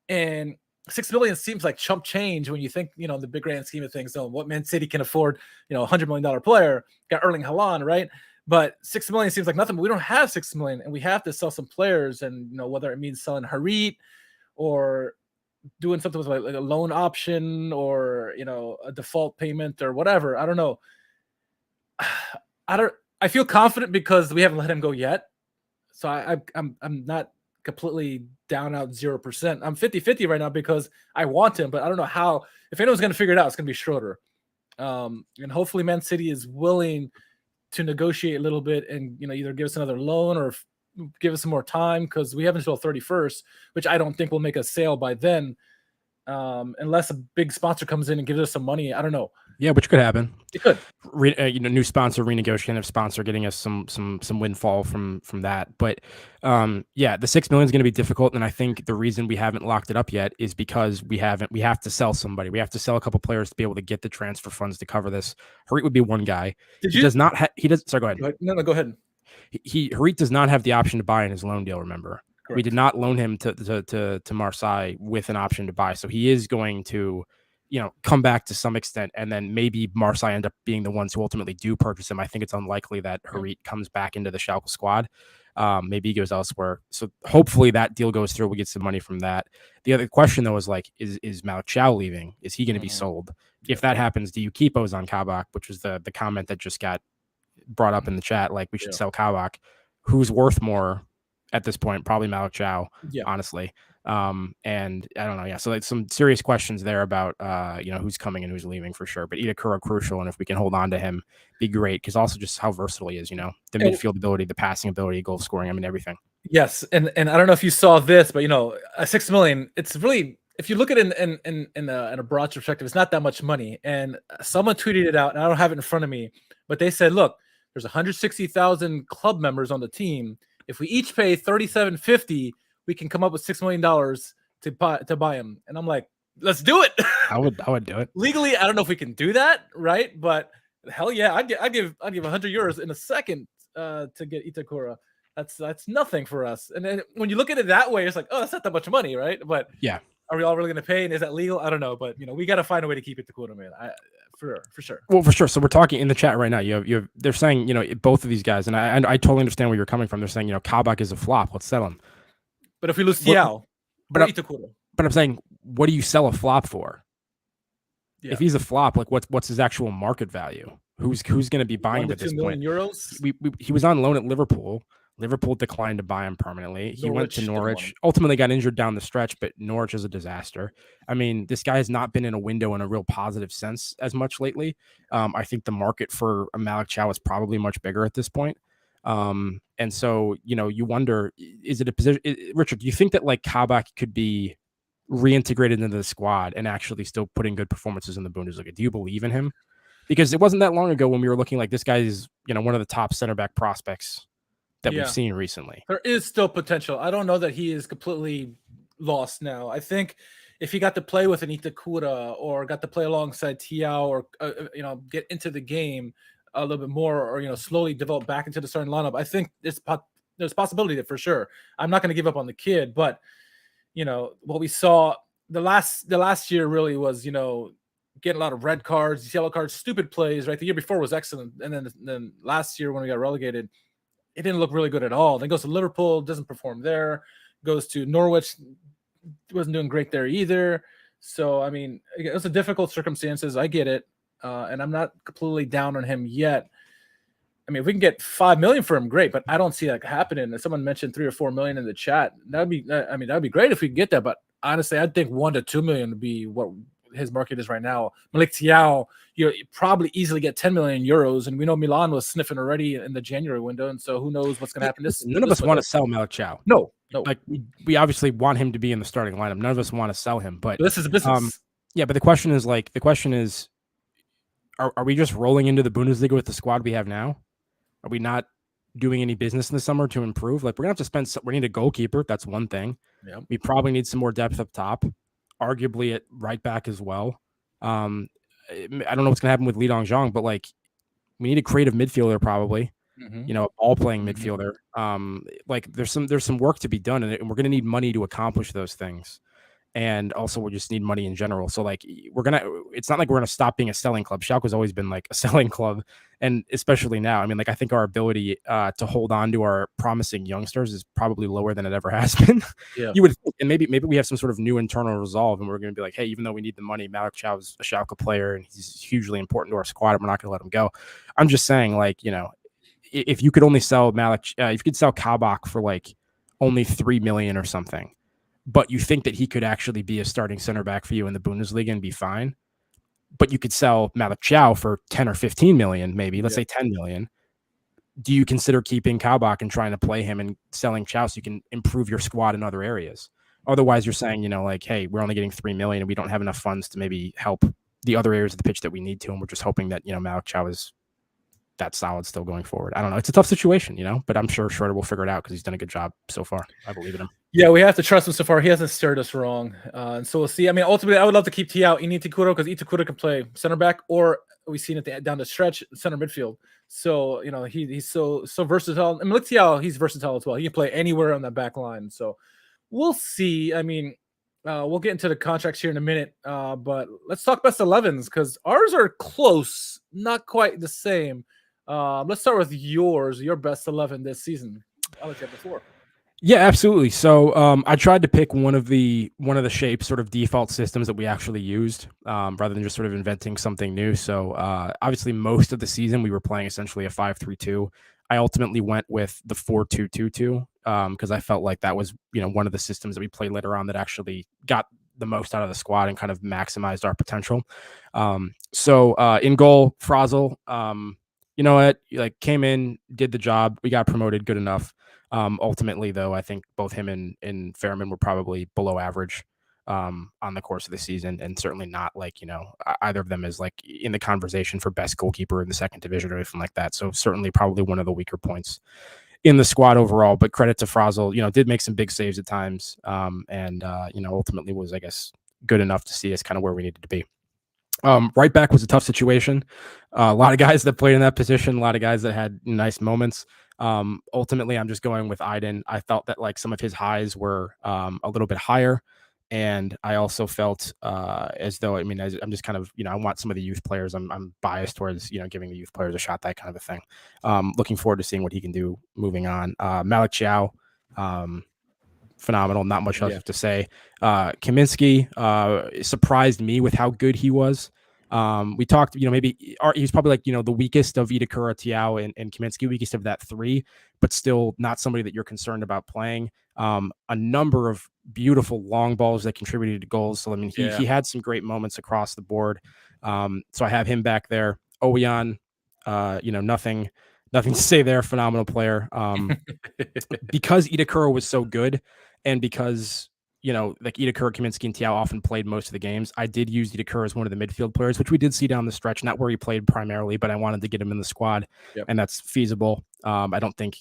And $6 million seems like chump change when you think, the big grand scheme of things. So what Man City can afford, $100 million player, got Erling Haaland, right? But $6 million seems like nothing, but we don't have $6 million, and we have to sell some players. And, whether it means selling Harit or doing something with like a loan option or, a default payment or whatever. I don't know. I feel confident because we haven't let him go yet. So I'm not completely down out 0%. I'm 50-50 right now because I want him, but I don't know how. If anyone's going to figure it out, it's going to be Schroeder. And hopefully Man City is willing to negotiate a little bit and, either give us another loan or give us some more time, because we have until 31st, which I don't think will make a sale by then. Unless a big sponsor comes in and gives us some money. I don't know. Yeah, which could happen. It could. New sponsor, renegotiating sponsor, getting us some windfall from that. But the $6 million is going to be difficult, and I think the reason we haven't locked it up yet is because we have to sell somebody. We have to sell a couple players to be able to get the transfer funds to cover this. Harit would be one guy. Sorry, go ahead. No, go ahead. Harit does not have the option to buy in his loan deal. Remember, correct. We did not loan him to Marseille with an option to buy, so he is going to come back to some extent, and then maybe Marseille end up being the ones who ultimately do purchase him. I think it's unlikely that Harit comes back into the Schalke squad. Maybe he goes elsewhere. So hopefully that deal goes through. We get some money from that. The other question though is is Malachow leaving? Is he going to be sold? If that happens, do you keep Ozan Kabak, which was the comment that just got brought up in the chat? Like we should sell Kabak. Who's worth more at this point? Probably Malachow, honestly. And I don't know. Yeah. So some serious questions there about, who's coming and who's leaving for sure, but Itakura crucial. And if we can hold on to him, be great. Cause also just how versatile he is, the midfield ability, the passing ability, goal scoring. I mean, everything. Yes. And I don't know if you saw this, but a $6 million, it's really, if you look at it in a broad perspective, it's not that much money. And someone tweeted it out, and I don't have it in front of me, but they said, look, there's 160,000 club members on the team. If we each pay $37.50, we can come up with $6 million to buy him. And I'm like, let's do it. I would do it. Legally, I don't know if we can do that, right? But hell yeah, I'd give €100 in a second to get Itakura. That's nothing for us. And then when you look at it that way, it's like, oh, that's not that much money, right? But yeah, are we all really going to pay? And is that legal? I don't know. But we got to find a way to keep Itakura, man. For sure. Well, for sure. So we're talking in the chat right now. They're saying both of these guys, and I totally understand where you're coming from. They're saying Kabak is a flop. Let's sell him. But if we lose Thiaw, but I'm saying, what do you sell a flop for? Yeah. If he's a flop, like what's his actual market value? Who's going to be buying him at this point? €2 million? He was on loan at Liverpool. Liverpool declined to buy him permanently. He went to Norwich, ultimately got injured down the stretch, but Norwich is a disaster. I mean, this guy has not been in a window in a real positive sense as much lately. I think the market for a Malachow is probably much bigger at this point. And so, you wonder, is it a position, Richard, do you think that like Kabak could be reintegrated into the squad and actually still put in good performances in the Bundesliga? Do you believe in him? Because it wasn't that long ago when we were looking like this guy is, one of the top center back prospects that we've seen recently. There is still potential. I don't know that he is completely lost now. I think if he got to play with an Itakura or got to play alongside Thiaw or, get into the game a little bit more or, slowly develop back into the starting lineup, I think there's possibility there for sure. I'm not going to give up on the kid, but, what we saw the last year really was, getting a lot of red cards, yellow cards, stupid plays, right? The year before was excellent. And then last year when we got relegated, it didn't look really good at all. Then goes to Liverpool, doesn't perform there. Goes to Norwich, wasn't doing great there either. So, I mean, it was a difficult circumstances. I get it. And I'm not completely down on him yet. I mean, if we can get 5 million for him, great, but I don't see that happening. As someone mentioned 3 or 4 million in the chat, that'd be great if we can get that. But honestly, I'd think 1 to 2 million would be what his market is right now. Malachow, you probably easily get 10 million euros, and we know Milan was sniffing already in the January window, and so who knows what's going to happen. None of us want to sell Malachow. No. Like we obviously want him to be in the starting lineup. None of us want to sell him, but this is a business. Yeah, but the question is, are we just rolling into the Bundesliga with the squad we have now? Are we not doing any business in the summer to improve? Like, we're gonna have to spend. We need a goalkeeper. That's one thing. Yep. We probably need some more depth up top, arguably at right back as well. I don't know what's gonna happen with Li Dongzhang, but like, we need a creative midfielder probably. You know, all playing midfielder. Like, there's some work to be done, and we're gonna need money to accomplish those things. And also, we just need money in general. So, like, it's not like we're gonna stop being a selling club. Schalke's always been like a selling club, and especially now. I mean, like, I think our ability to hold on to our promising youngsters is probably lower than it ever has been. Yeah. You would think, and maybe we have some sort of new internal resolve, and we're gonna be like, hey, even though we need the money, Malachow is a Schalke player, and he's hugely important to our squad, and we're not gonna let him go. I'm just saying, like, you know, if you could only sell if you could sell Kabak for like only 3 million or something, but you think that he could actually be a starting center back for you in the Bundesliga and be fine, but you could sell Malachow for 10 or 15 million, maybe, let's say 10 million. Do you consider keeping Kabak and trying to play him and selling Chow so you can improve your squad in other areas? Otherwise, you're saying, you know, like, hey, we're only getting 3 million and we don't have enough funds to maybe help the other areas of the pitch that we need to. And we're just hoping that, you know, Malachow is that solid still going forward. I don't know. It's a tough situation, you know, but I'm sure Schroeder will figure it out because he's done a good job so far. I believe in him. Yeah, we have to trust him so far. He hasn't steered us wrong. And so we'll see. I mean, ultimately, I would love to keep Thiago in Itakura because Itakura can play center back, or we've seen it down the stretch, center midfield. So, you know, he's so versatile. And Malachow, he's versatile as well. He can play anywhere on that back line. So we'll see. I mean, we'll get into the contracts here in a minute. But let's talk best 11s because ours are close, not quite the same. Let's start with your best 11 this season. I'll let you have the floor. Yeah, absolutely. So I tried to pick one of the shape sort of default systems that we actually used rather than just sort of inventing something new. So obviously most of the season we were playing essentially a 5-3-2. I ultimately went with the 4-2-2-2 because I felt like that was, you know, one of the systems that we played later on that actually got the most out of the squad and kind of maximized our potential. So in goal, Frazel, you know what, like, came in, did the job. We got promoted, good enough. Ultimately, though, I think both him and Fairman were probably below average on the course of the season, and certainly not like, you know, either of them is like in the conversation for best goalkeeper in the second division or anything like that. So certainly probably one of the weaker points in the squad overall. But credit to Frazel, you know, did make some big saves at times, and you know, ultimately was, I guess, good enough to see us kind of where we needed to be. Right back was a tough situation. A lot of guys that played in that position, a lot of guys that had nice moments. Ultimately, I'm just going with Iden. I felt that like some of his highs were a little bit higher. And I also felt as though, I mean, I'm just kind of, you know, I want some of the youth players. I'm biased towards, you know, giving the youth players a shot, that kind of a thing. Looking forward to seeing what he can do moving on. Malachow, phenomenal. Not much else to say. Kaminsky surprised me with how good he was. We talked, you know, maybe he's probably like, you know, the weakest of Itakura, Thiago, and Kaminsky, weakest of that three, but still not somebody that you're concerned about playing. A number of beautiful long balls that contributed to goals. So, I mean, he had some great moments across the board. So I have him back there. Owian, you know, nothing to say there. Phenomenal player. Because Itakura was so good, and because, you know, like Itakura, Kaminsky, and Thiago often played most of the games, I did use Itakura as one of the midfield players, which we did see down the stretch. Not where he played primarily, but I wanted to get him in the squad, and that's feasible. I don't think,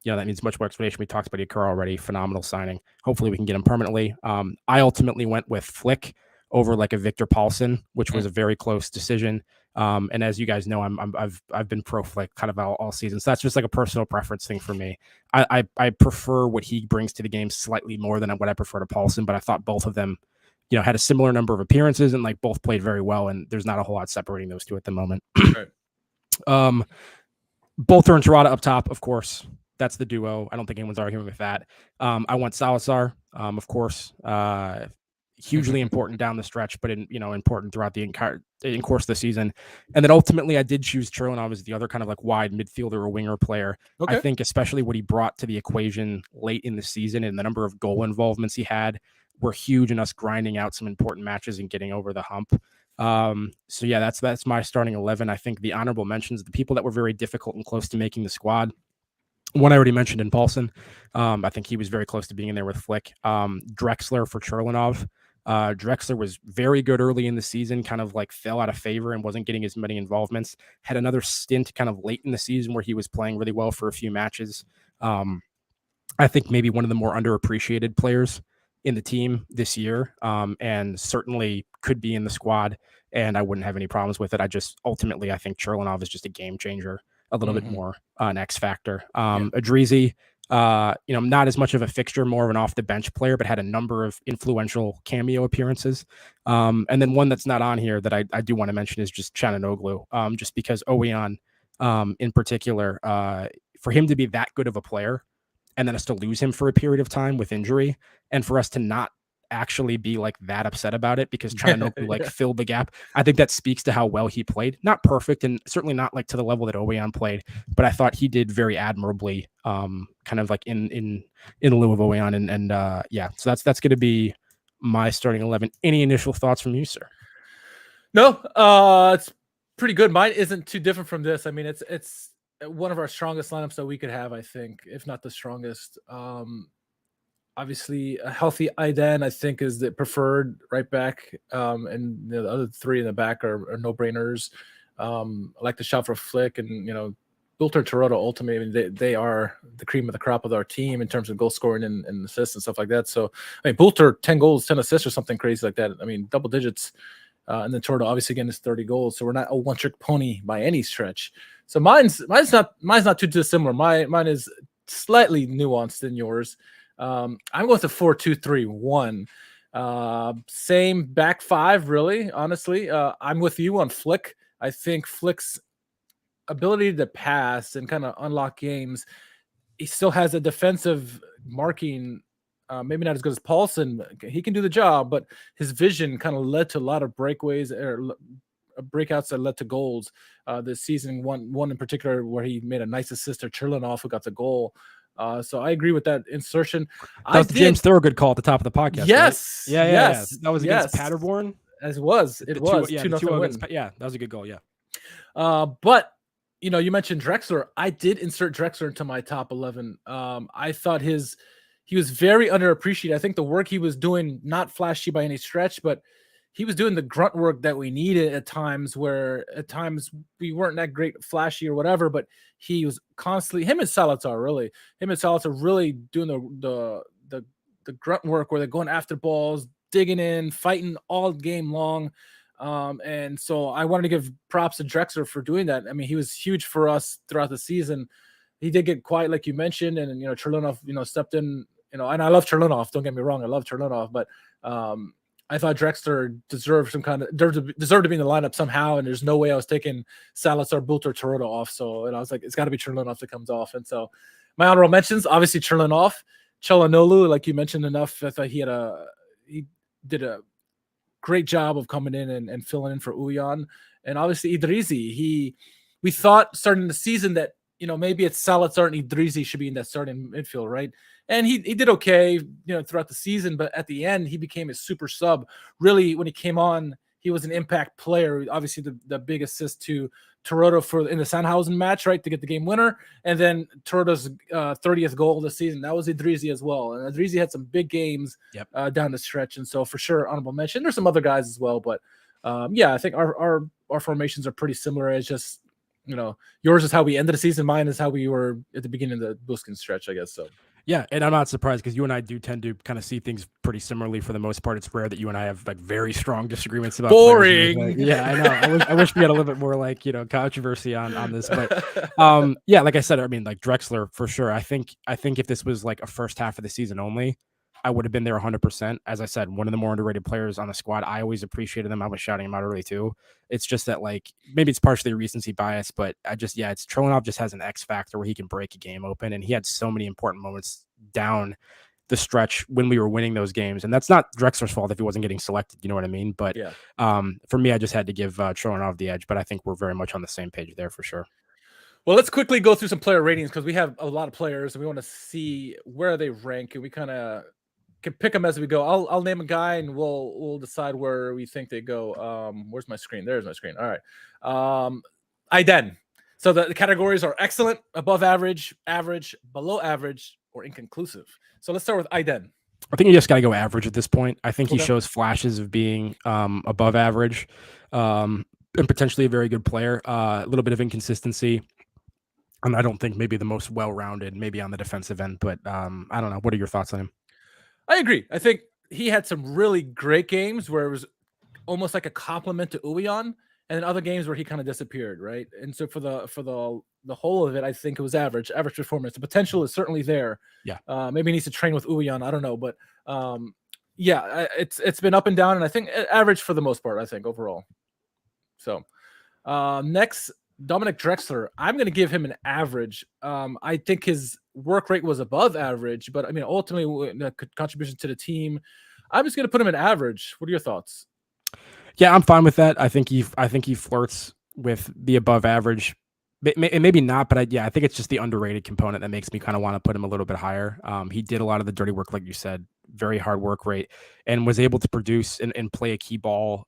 you know, that needs much more explanation. We talked about Itakura already. Phenomenal signing. Hopefully we can get him permanently. I ultimately went with Flick over like a Victor Paulsen, which was a very close decision. And as you guys know, I've been pro Flick kind of all season. So that's just like a personal preference thing for me. I prefer what he brings to the game slightly more than what I prefer to Paulsen, but I thought both of them had a similar number of appearances and like both played very well. And there's not a whole lot separating those two at the moment. Right. Bolter and Tirada up top, of course. That's the duo. I don't think anyone's arguing with that. I want Salazar, of course. Hugely important down the stretch, but important throughout the in course of the season. And then ultimately, I did choose Cherlenoff as the other kind of like wide midfielder or winger player. Okay. I think especially what he brought to the equation late in the season and the number of goal involvements he had were huge in us grinding out some important matches and getting over the hump. So yeah, that's my starting 11. I think the honorable mentions, the people that were very difficult and close to making the squad. One I already mentioned in Paulson. I think he was very close to being in there with Flick. Drexler for Cherlenoff. Drexler was very good early in the season, kind of like fell out of favor and wasn't getting as many involvements. Had another stint kind of late in the season where he was playing really well for a few matches. I think maybe one of the more underappreciated players in the team this year, and certainly could be in the squad, and I wouldn't have any problems with it. I think Cherlenoff is just a game changer, a little bit more an X factor. Adrizi, not as much of a fixture, more of an off the bench player, but had a number of influential cameo appearances. And then one that's not on here that I do want to mention is just Cherlenoff, just because Oweyan, in particular, for him to be that good of a player and then us to lose him for a period of time with injury, and for us to not actually be like that upset about it because Cherlenoff filled the gap. I think that speaks to how well he played. Not perfect, and certainly not like to the level that Oweyan played, but I thought he did very admirably, kind of like in lieu of Oweyan. And so that's going to be my starting 11. Any initial thoughts from you, sir? No, it's pretty good. Mine isn't too different from this. I mean, it's one of our strongest lineups that we could have, I think, if not the strongest. Obviously, a healthy Iden, I think, is the preferred right back, and the other three in the back are no-brainers. I like the shot for Flick, and Bulter and Tirada ultimately, I mean, they are the cream of the crop of our team in terms of goal scoring and assists and stuff like that. So, I mean, Bulter 10 goals, 10 assists, or something crazy like that. I mean, double digits. And then Tirada obviously again is 30 goals, so we're not a one-trick pony by any stretch. So mine's not too dissimilar. Mine is slightly nuanced than yours. I'm going to 4-2-3-1. Same back five, really. Honestly, I'm with you on Flick. I think Flick's ability to pass and kind of unlock games, he still has a defensive marking. Maybe not as good as Paulson. He can do the job, but his vision kind of led to a lot of breakaways or breakouts that led to goals this season. One in particular where he made a nice assist to Cherlenoff, who got the goal. So I agree with that insertion. That was the James Thorogood call at the top of the podcast. Yes. Right? Yeah. That was against Paderborn. As it was. It was. 2-0 win. Yeah, that was a good goal. Yeah. But you mentioned Drexler. I did insert Drexler into my top 11. I thought he was very underappreciated. I think the work he was doing, not flashy by any stretch, but he was doing the grunt work that we needed at times, where at times we weren't that great, flashy or whatever, but he was constantly, him and Salazar really doing the grunt work where they're going after balls, digging in, fighting all game long. And so I wanted to give props to Drexler for doing that. I mean, he was huge for us throughout the season. He did get quiet, like you mentioned, and Cherlenoff, stepped in. And I love Cherlenoff. Don't get me wrong, I love Cherlenoff, but I thought Drexler deserved to be in the lineup somehow, and there's no way I was taking Salazar, Bulter, Tirada off. So, and I was like, it's got to be Cherlenoff that comes off. And so, my honorable mentions, obviously Cherlenoff, Cherlenoff, like you mentioned enough. I thought he did a great job of coming in and filling in for Uyan, and obviously Idrizi. We thought starting the season that maybe it's Salazar and Idrizi should be in that starting midfield, right? And he did okay, throughout the season, but at the end, he became a super sub. Really, when he came on, he was an impact player. Obviously, the big assist to Tirada in the Sandhausen match, right, to get the game winner. And then Tirada's 30th goal of the season. That was Idrizi as well. And Idrizi had some big games down the stretch. And so, for sure, honorable mention. There's some other guys as well. But, I think our formations are pretty similar. It's just, yours is how we ended the season. Mine is how we were at the beginning of the Buskin stretch, I guess. So. Yeah, and I'm not surprised because you and I do tend to kind of see things pretty similarly for the most part. It's rare that you and I have like very strong disagreements about boring. Yeah, I know. I wish we had a little bit more like controversy on this, but like I said, I mean like Drexler for sure. I think if this was like a first half of the season only, I would have been there 100%. As I said, one of the more underrated players on the squad. I always appreciated him. I was shouting him out early too. It's just that, like, maybe it's partially recency bias, but it's Cherlenoff just has an X factor where he can break a game open, and he had so many important moments down the stretch when we were winning those games. And that's not Drexler's fault if he wasn't getting selected. You know what I mean? But for me, I just had to give Cherlenoff the edge, but I think we're very much on the same page there for sure. Well, let's quickly go through some player ratings because we have a lot of players and we want to see where they rank, and we kind of can pick them as we go. I'll name a guy and we'll decide where we think they go. Where's my screen? There's my screen. All right. Iden. So the categories are excellent, above average, average, below average, or inconclusive. So let's start with Iden. I think you just got to go average at this point. I think he shows flashes of being above average and potentially a very good player. A little bit of inconsistency. And I don't think maybe the most well-rounded, maybe on the defensive end, but I don't know. What are your thoughts on him? I agree. I think he had some really great games where it was almost like a compliment to Uweon, and then other games where he kind of disappeared, right? And so for the whole of it, I think it was average performance. The potential is certainly there. Yeah. Maybe he needs to train with Uweon. I don't know, but it's been up and down, and I think average for the most part. I think overall. So next. Dominic Drexler, I'm going to give him an average. I think his work rate was above average, but I mean, ultimately, contribution to the team, I'm just going to put him in average. What are your thoughts? Yeah, I'm fine with that. I think he flirts with the above average. Maybe not, but I think it's just the underrated component that makes me kind of want to put him a little bit higher. He did a lot of the dirty work, like you said, very hard work rate, and was able to produce and play a key ball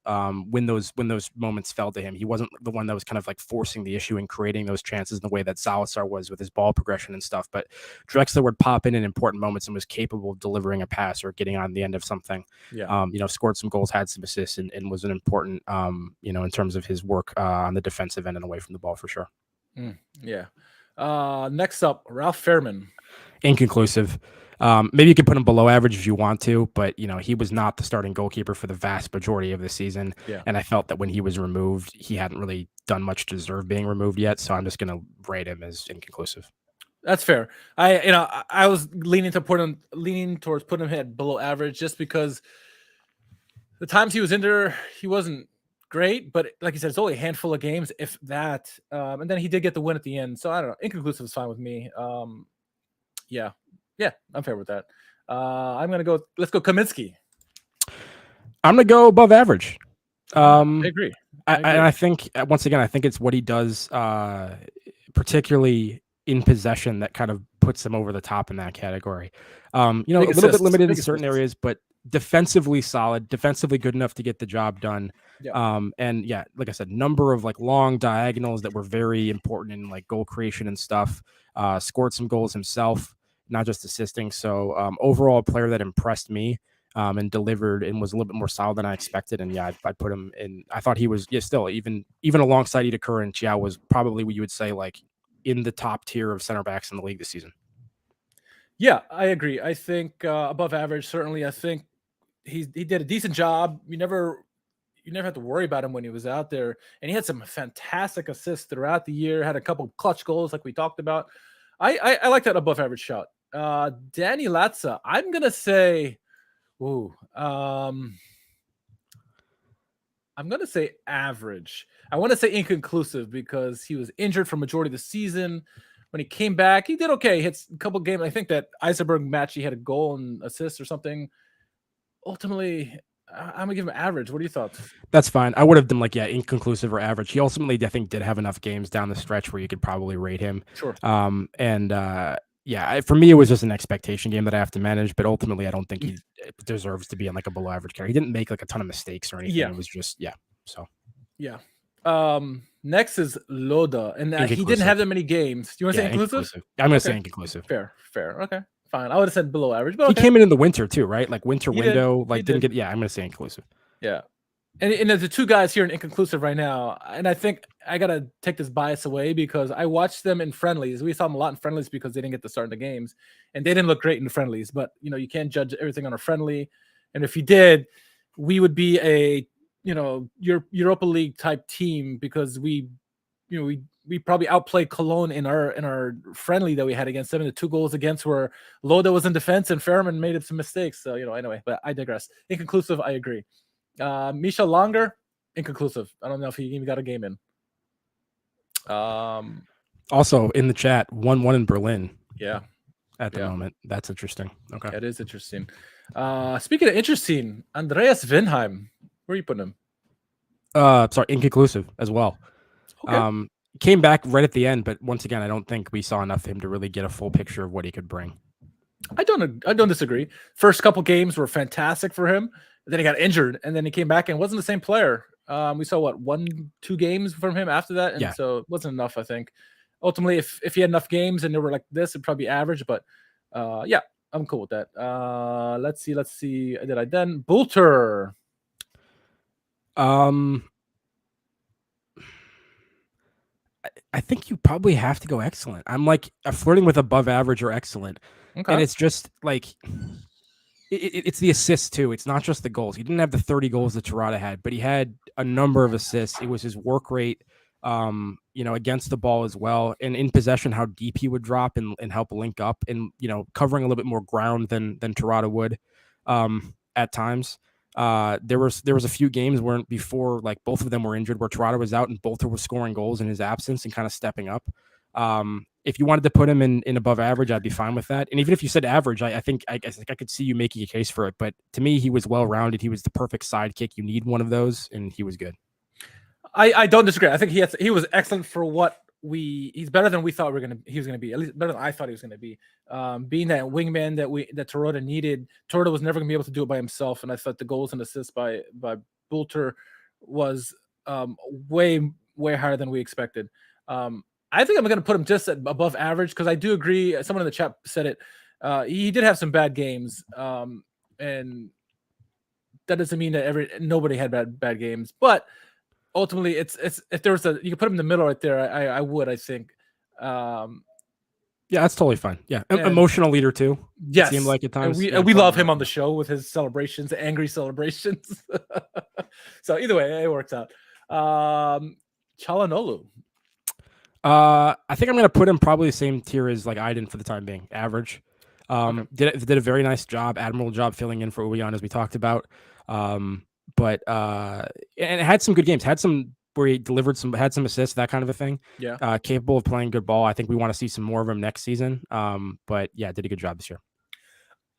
when those moments fell to him. He wasn't the one that was kind of like forcing the issue and creating those chances in the way that Salazar was with his ball progression and stuff. But Drexler would pop in important moments and was capable of delivering a pass or getting on the end of something. Yeah. Scored some goals, had some assists, and was an important, in terms of his work on the defensive end and away from the ball for sure. Yeah. Next up, Ralph Fairman. Inconclusive. Maybe you can put him below average if you want to, but he was not the starting goalkeeper for the vast majority of the season. Yeah. And I felt that when he was removed, he hadn't really done much to deserve being removed yet. So I'm just going to rate him as inconclusive. That's fair. I was leaning towards putting him at below average just because the times he was in there, he wasn't great, but like you said, it's only a handful of games, if that. And then he did get the win at the end. So I don't know. Inconclusive is fine with me. Yeah, I'm fair with that. I'm gonna go. Let's go, Kaminsky. I'm gonna go above average. I agree. I think once again, I think it's what he does, particularly in possession, that kind of puts him over the top in that category. A little bit limited in certain areas, but defensively solid, defensively good enough to get the job done. Yeah. Like I said, number of like long diagonals that were very important in like goal creation and stuff. Scored some goals himself, not just assisting. So overall, a player that impressed me and delivered and was a little bit more solid than I expected. And I'd put him in. I thought he was still even alongside Ida and Chiao was probably what you would say like in the top tier of center backs in the league this season. Yeah, I agree. I think above average, certainly. I think he did a decent job. You never have to worry about him when he was out there. And he had some fantastic assists throughout the year, had a couple of clutch goals like we talked about. I like that above average shot. Danny Latza, I'm going to say, I'm going to say average. I want to say inconclusive because he was injured for majority of the season. When he came back, he did okay. He hits a couple games. I think that Iserberg match, he had a goal and assist or something. Ultimately, I'm going to give him average. What are your thoughts? That's fine. I would have done inconclusive or average. He ultimately, I think, did have enough games down the stretch where you could probably rate him. Sure. For me, it was just an expectation game that I have to manage. But ultimately, I don't think he deserves to be in like a below average category. He didn't make like a ton of mistakes or anything. Yeah. It was just, So. Yeah. Next is Loda. And he didn't have that many games. Do you want to say inconclusive? I'm going to say inconclusive. Fair. Okay. Fine. I would have said below average, but he came in the winter too, right? Like winter window, like didn't get. Yeah, I'm gonna say inconclusive. Yeah, and there's the two guys here in inconclusive right now, and I think I gotta take this bias away because I watched them in friendlies. We saw them a lot in friendlies because they didn't get to start in the games, and they didn't look great in the friendlies. But you can't judge everything on a friendly, and if you did, we would be a Europa League type team because we we probably outplayed Cologne in our friendly that we had against them. And the 2 goals against were Loda was in defense and Fairman made some mistakes. So, anyway, but I digress. Inconclusive, I agree. Misha Longer, inconclusive. I don't know if he even got a game in. Also in the chat, 1-1 in Berlin. Yeah. At the moment. That's interesting. Okay. That is interesting. Speaking of interesting, Andreas Winheim. Where are you putting him? Sorry, inconclusive as well. Okay. Came back right at the end, but once again, I don't think we saw enough of him to really get a full picture of what he could bring. I don't disagree. First couple games were fantastic for him. Then he got injured, and then he came back and wasn't the same player. We saw 1-2 games from him after that, and so it wasn't enough. I think ultimately, if he had enough games and they were like this, it'd probably be average. But yeah, I'm cool with that. Let's see. Did I then Bulter? I think you probably have to go excellent. I'm like flirting with above average or excellent. Okay. And it's just like it's the assists too. It's not just the goals. He didn't have the 30 goals that Tirada had, but he had a number of assists. It was his work rate, against the ball as well. And in possession, how deep he would drop and help link up and, covering a little bit more ground than Tirada would at times. There was a few games where before like both of them were injured where Tirada was out and Bolter was scoring goals in his absence and kind of stepping up. If you wanted to put him in above average, I'd be fine with that. And even if you said average, I think I could see you making a case for it. But to me, he was well-rounded. He was the perfect sidekick. You need one of those, and he was good. I don't disagree. I think he was excellent for what he's better than we thought he was gonna be, at least better than I thought he was gonna be. Being that wingman that Tirada needed. Tirada was never gonna be able to do it by himself, and I thought the goals and assists by Bulter was way higher than we expected. I think I'm going to put him just above average because I do agree. Someone in the chat said it. He did have some bad games, and that doesn't mean that nobody had bad games. But ultimately, it's if there was you could put him in the middle right there. I would. I think. Yeah, that's totally fine. Yeah, emotional leader too. Yes, it seemed like at times. And we love him on the show with his celebrations, angry celebrations. So either way, it works out. Cherlenoff. I think I'm going to put him probably the same tier as like Iden for the time being, average. Okay. Did a very nice job, admirable job filling in for Uyan as we talked about. But and it had some good games, had some where he had some assists, that kind of a thing. Yeah. Capable of playing good ball. I think we want to see some more of him next season. But yeah, did a good job this year.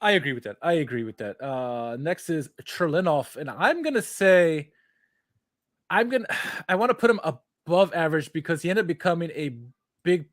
I agree with that. Next is Cherlenoff, and I'm gonna say I want to put him above average because he ended up becoming a big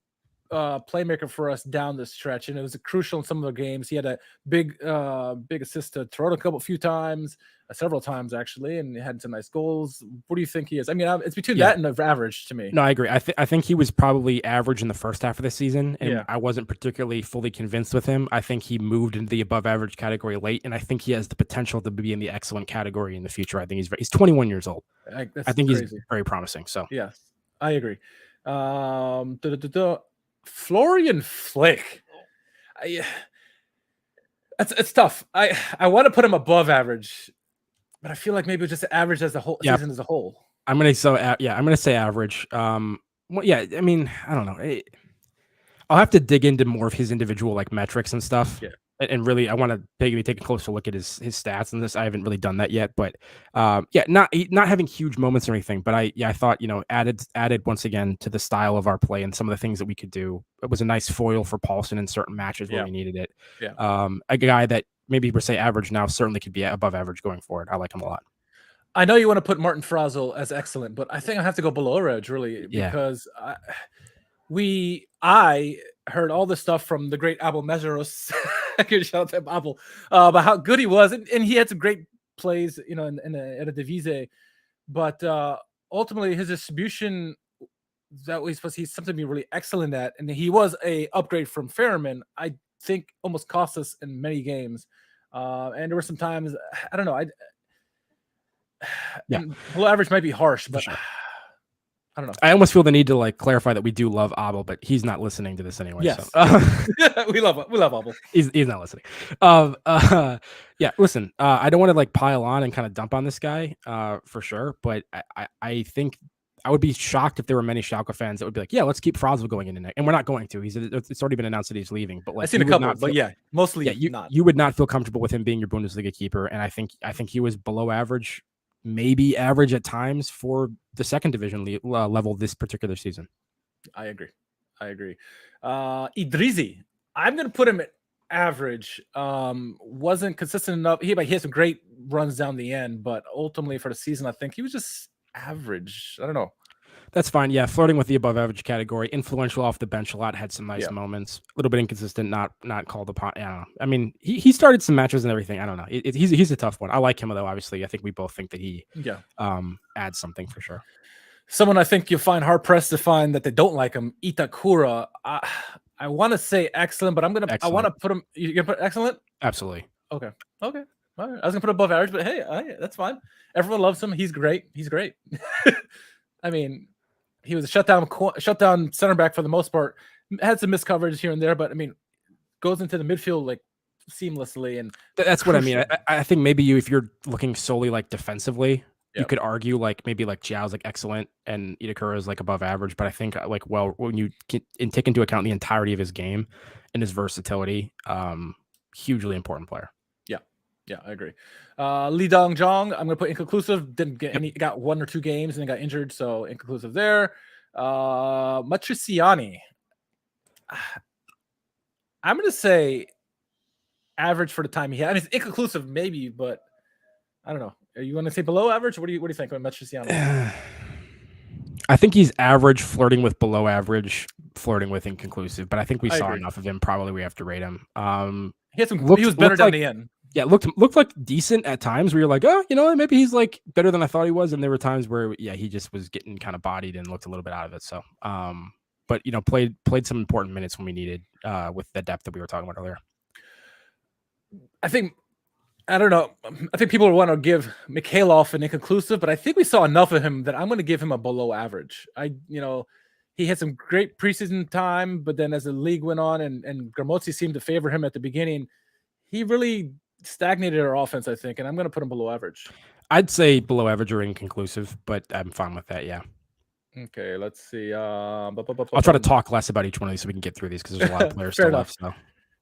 playmaker for us down the stretch, and it was crucial in some of the games. He had a big assist to Tirada several times actually, and he had some nice goals. What do you think he is? I mean, it's between that and the average to me. No, I agree. I think he was probably average in the first half of the season, and I wasn't particularly fully convinced with him. I think he moved into the above average category late, and I think he has the potential to be in the excellent category in the future. I think he's 21 years old. I think crazy. He's very promising. So yes, I agree. Florian Flick. It's tough. I want to put him above average, but I feel like maybe just average as the whole season as a whole. I'm gonna say average. Well, yeah, I mean, I don't know. I'll have to dig into more of his individual like metrics and stuff. Yeah. And really, I want to maybe take a closer look at his stats and this. I haven't really done that yet, but not having huge moments or anything. But I thought added once again to the style of our play and some of the things that we could do. It was a nice foil for Paulson in certain matches where we needed it. Yeah. A guy that maybe per se average now certainly could be above average going forward. I like him a lot. I know you want to put Martin Frazel as excellent, but I think I have to go below average really because I heard all this stuff from the great Abel Meseros. I can shout out to Abel about how good he was, and he had some great plays, at a Divise. But ultimately, his distribution he's something to be really excellent at, and he was a upgrade from Fairman. I think almost cost us in many games, and there were some times I don't know. Below average might be harsh, but. Sure. I don't know. I almost feel the need to like clarify that we do love Abel, but he's not listening to this anyway. Yes. So. we love Abel. He's not listening. Listen, I don't want to like pile on and kind of dump on this guy for sure, but I think I would be shocked if there were many Schalke fans that would be like, yeah, let's keep Frozl going into next. And we're not going to. It's already been announced that he's leaving. But like, I've seen a couple, but mostly not. You would not feel comfortable with him being your Bundesliga keeper. And I think he was below average, maybe average at times for the second division level this particular season. I agree. Idrizi, I'm going to put him at average. Wasn't consistent enough. He had some great runs down the end, but ultimately for the season, I think he was just average. I don't know. That's fine. Yeah, flirting with the above average category. Influential off the bench a lot. Had some nice moments. A little bit inconsistent. Not called upon. I don't know. I mean, he started some matches and everything. I don't know. He's a tough one. I like him though. Obviously, I think we both think that he adds something for sure. Someone I think you'll find hard pressed to find that they don't like him. Itakura. I want to say excellent, but I want to put him. You're gonna put excellent? Absolutely. Okay. All right. I was gonna put above average, but hey, that's fine. Everyone loves him. He's great. I mean, he was a shutdown center back for the most part. Had some missed coverage here and there, but I mean, goes into the midfield like seamlessly. And that's what I mean. I think maybe if you're looking solely like defensively, you could argue like maybe like Zhao's like excellent and Itakura is like above average. But I think like when you take into account the entirety of his game and his versatility, hugely important player. Yeah, I agree. Lee Dong-jong, I'm going to put inconclusive. Didn't get any, got 1 or 2 games and then got injured, so inconclusive there. Matriciani, I'm going to say average for the time he had. I mean, it's inconclusive maybe, but I don't know. Are you going to say below average? What do you think on Matriciani? I think he's average, flirting with below average, flirting with inconclusive. But I think we saw enough of him. Probably we have to rate him. He was better down the end. Yeah, looked like decent at times where you're like, oh, maybe he's like better than I thought he was. And there were times where, he just was getting kind of bodied and looked a little bit out of it. So, but played some important minutes when we needed with the depth that we were talking about earlier. I don't know. I think people want to give Mikhailov an inconclusive, but I think we saw enough of him that I'm going to give him a below average. He had some great preseason time, but then as the league went on and Gramozzi seemed to favor him at the beginning, he really stagnated our offense, I think, and I'm going to put him below average. I'd say below average or inconclusive, but I'm fine with that, yeah. Okay, let's see. I'll try to talk less about each one of these so we can get through these because there's a lot of players still left. So.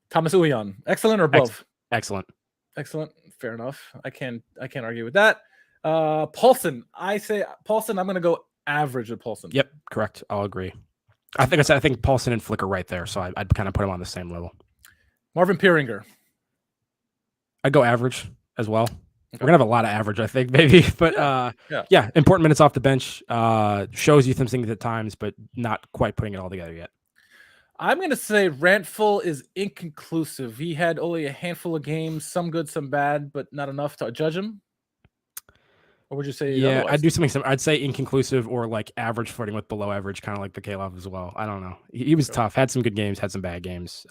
Thomas Uyan, excellent or above? Excellent. Fair enough. I can't argue with that. Paulson, I'm going to go average with Paulson. Yep, correct. I'll agree. I think Paulson and Flick are right there, so I'd kind of put him on the same level. Marvin Pieringer. I'd go average as well. Okay. We're gonna have a lot of average, I think, maybe. But yeah, important minutes off the bench. Shows you some things at times, but not quite putting it all together yet. I'm gonna say Rantful is inconclusive. He had only a handful of games, some good, some bad, but not enough to judge him. Or would you say? Yeah, otherwise? I'd do something. I'd say inconclusive or like average, flirting with below average, kind of like the Mikhailov as well. I don't know. He was tough. Had some good games. Had some bad games.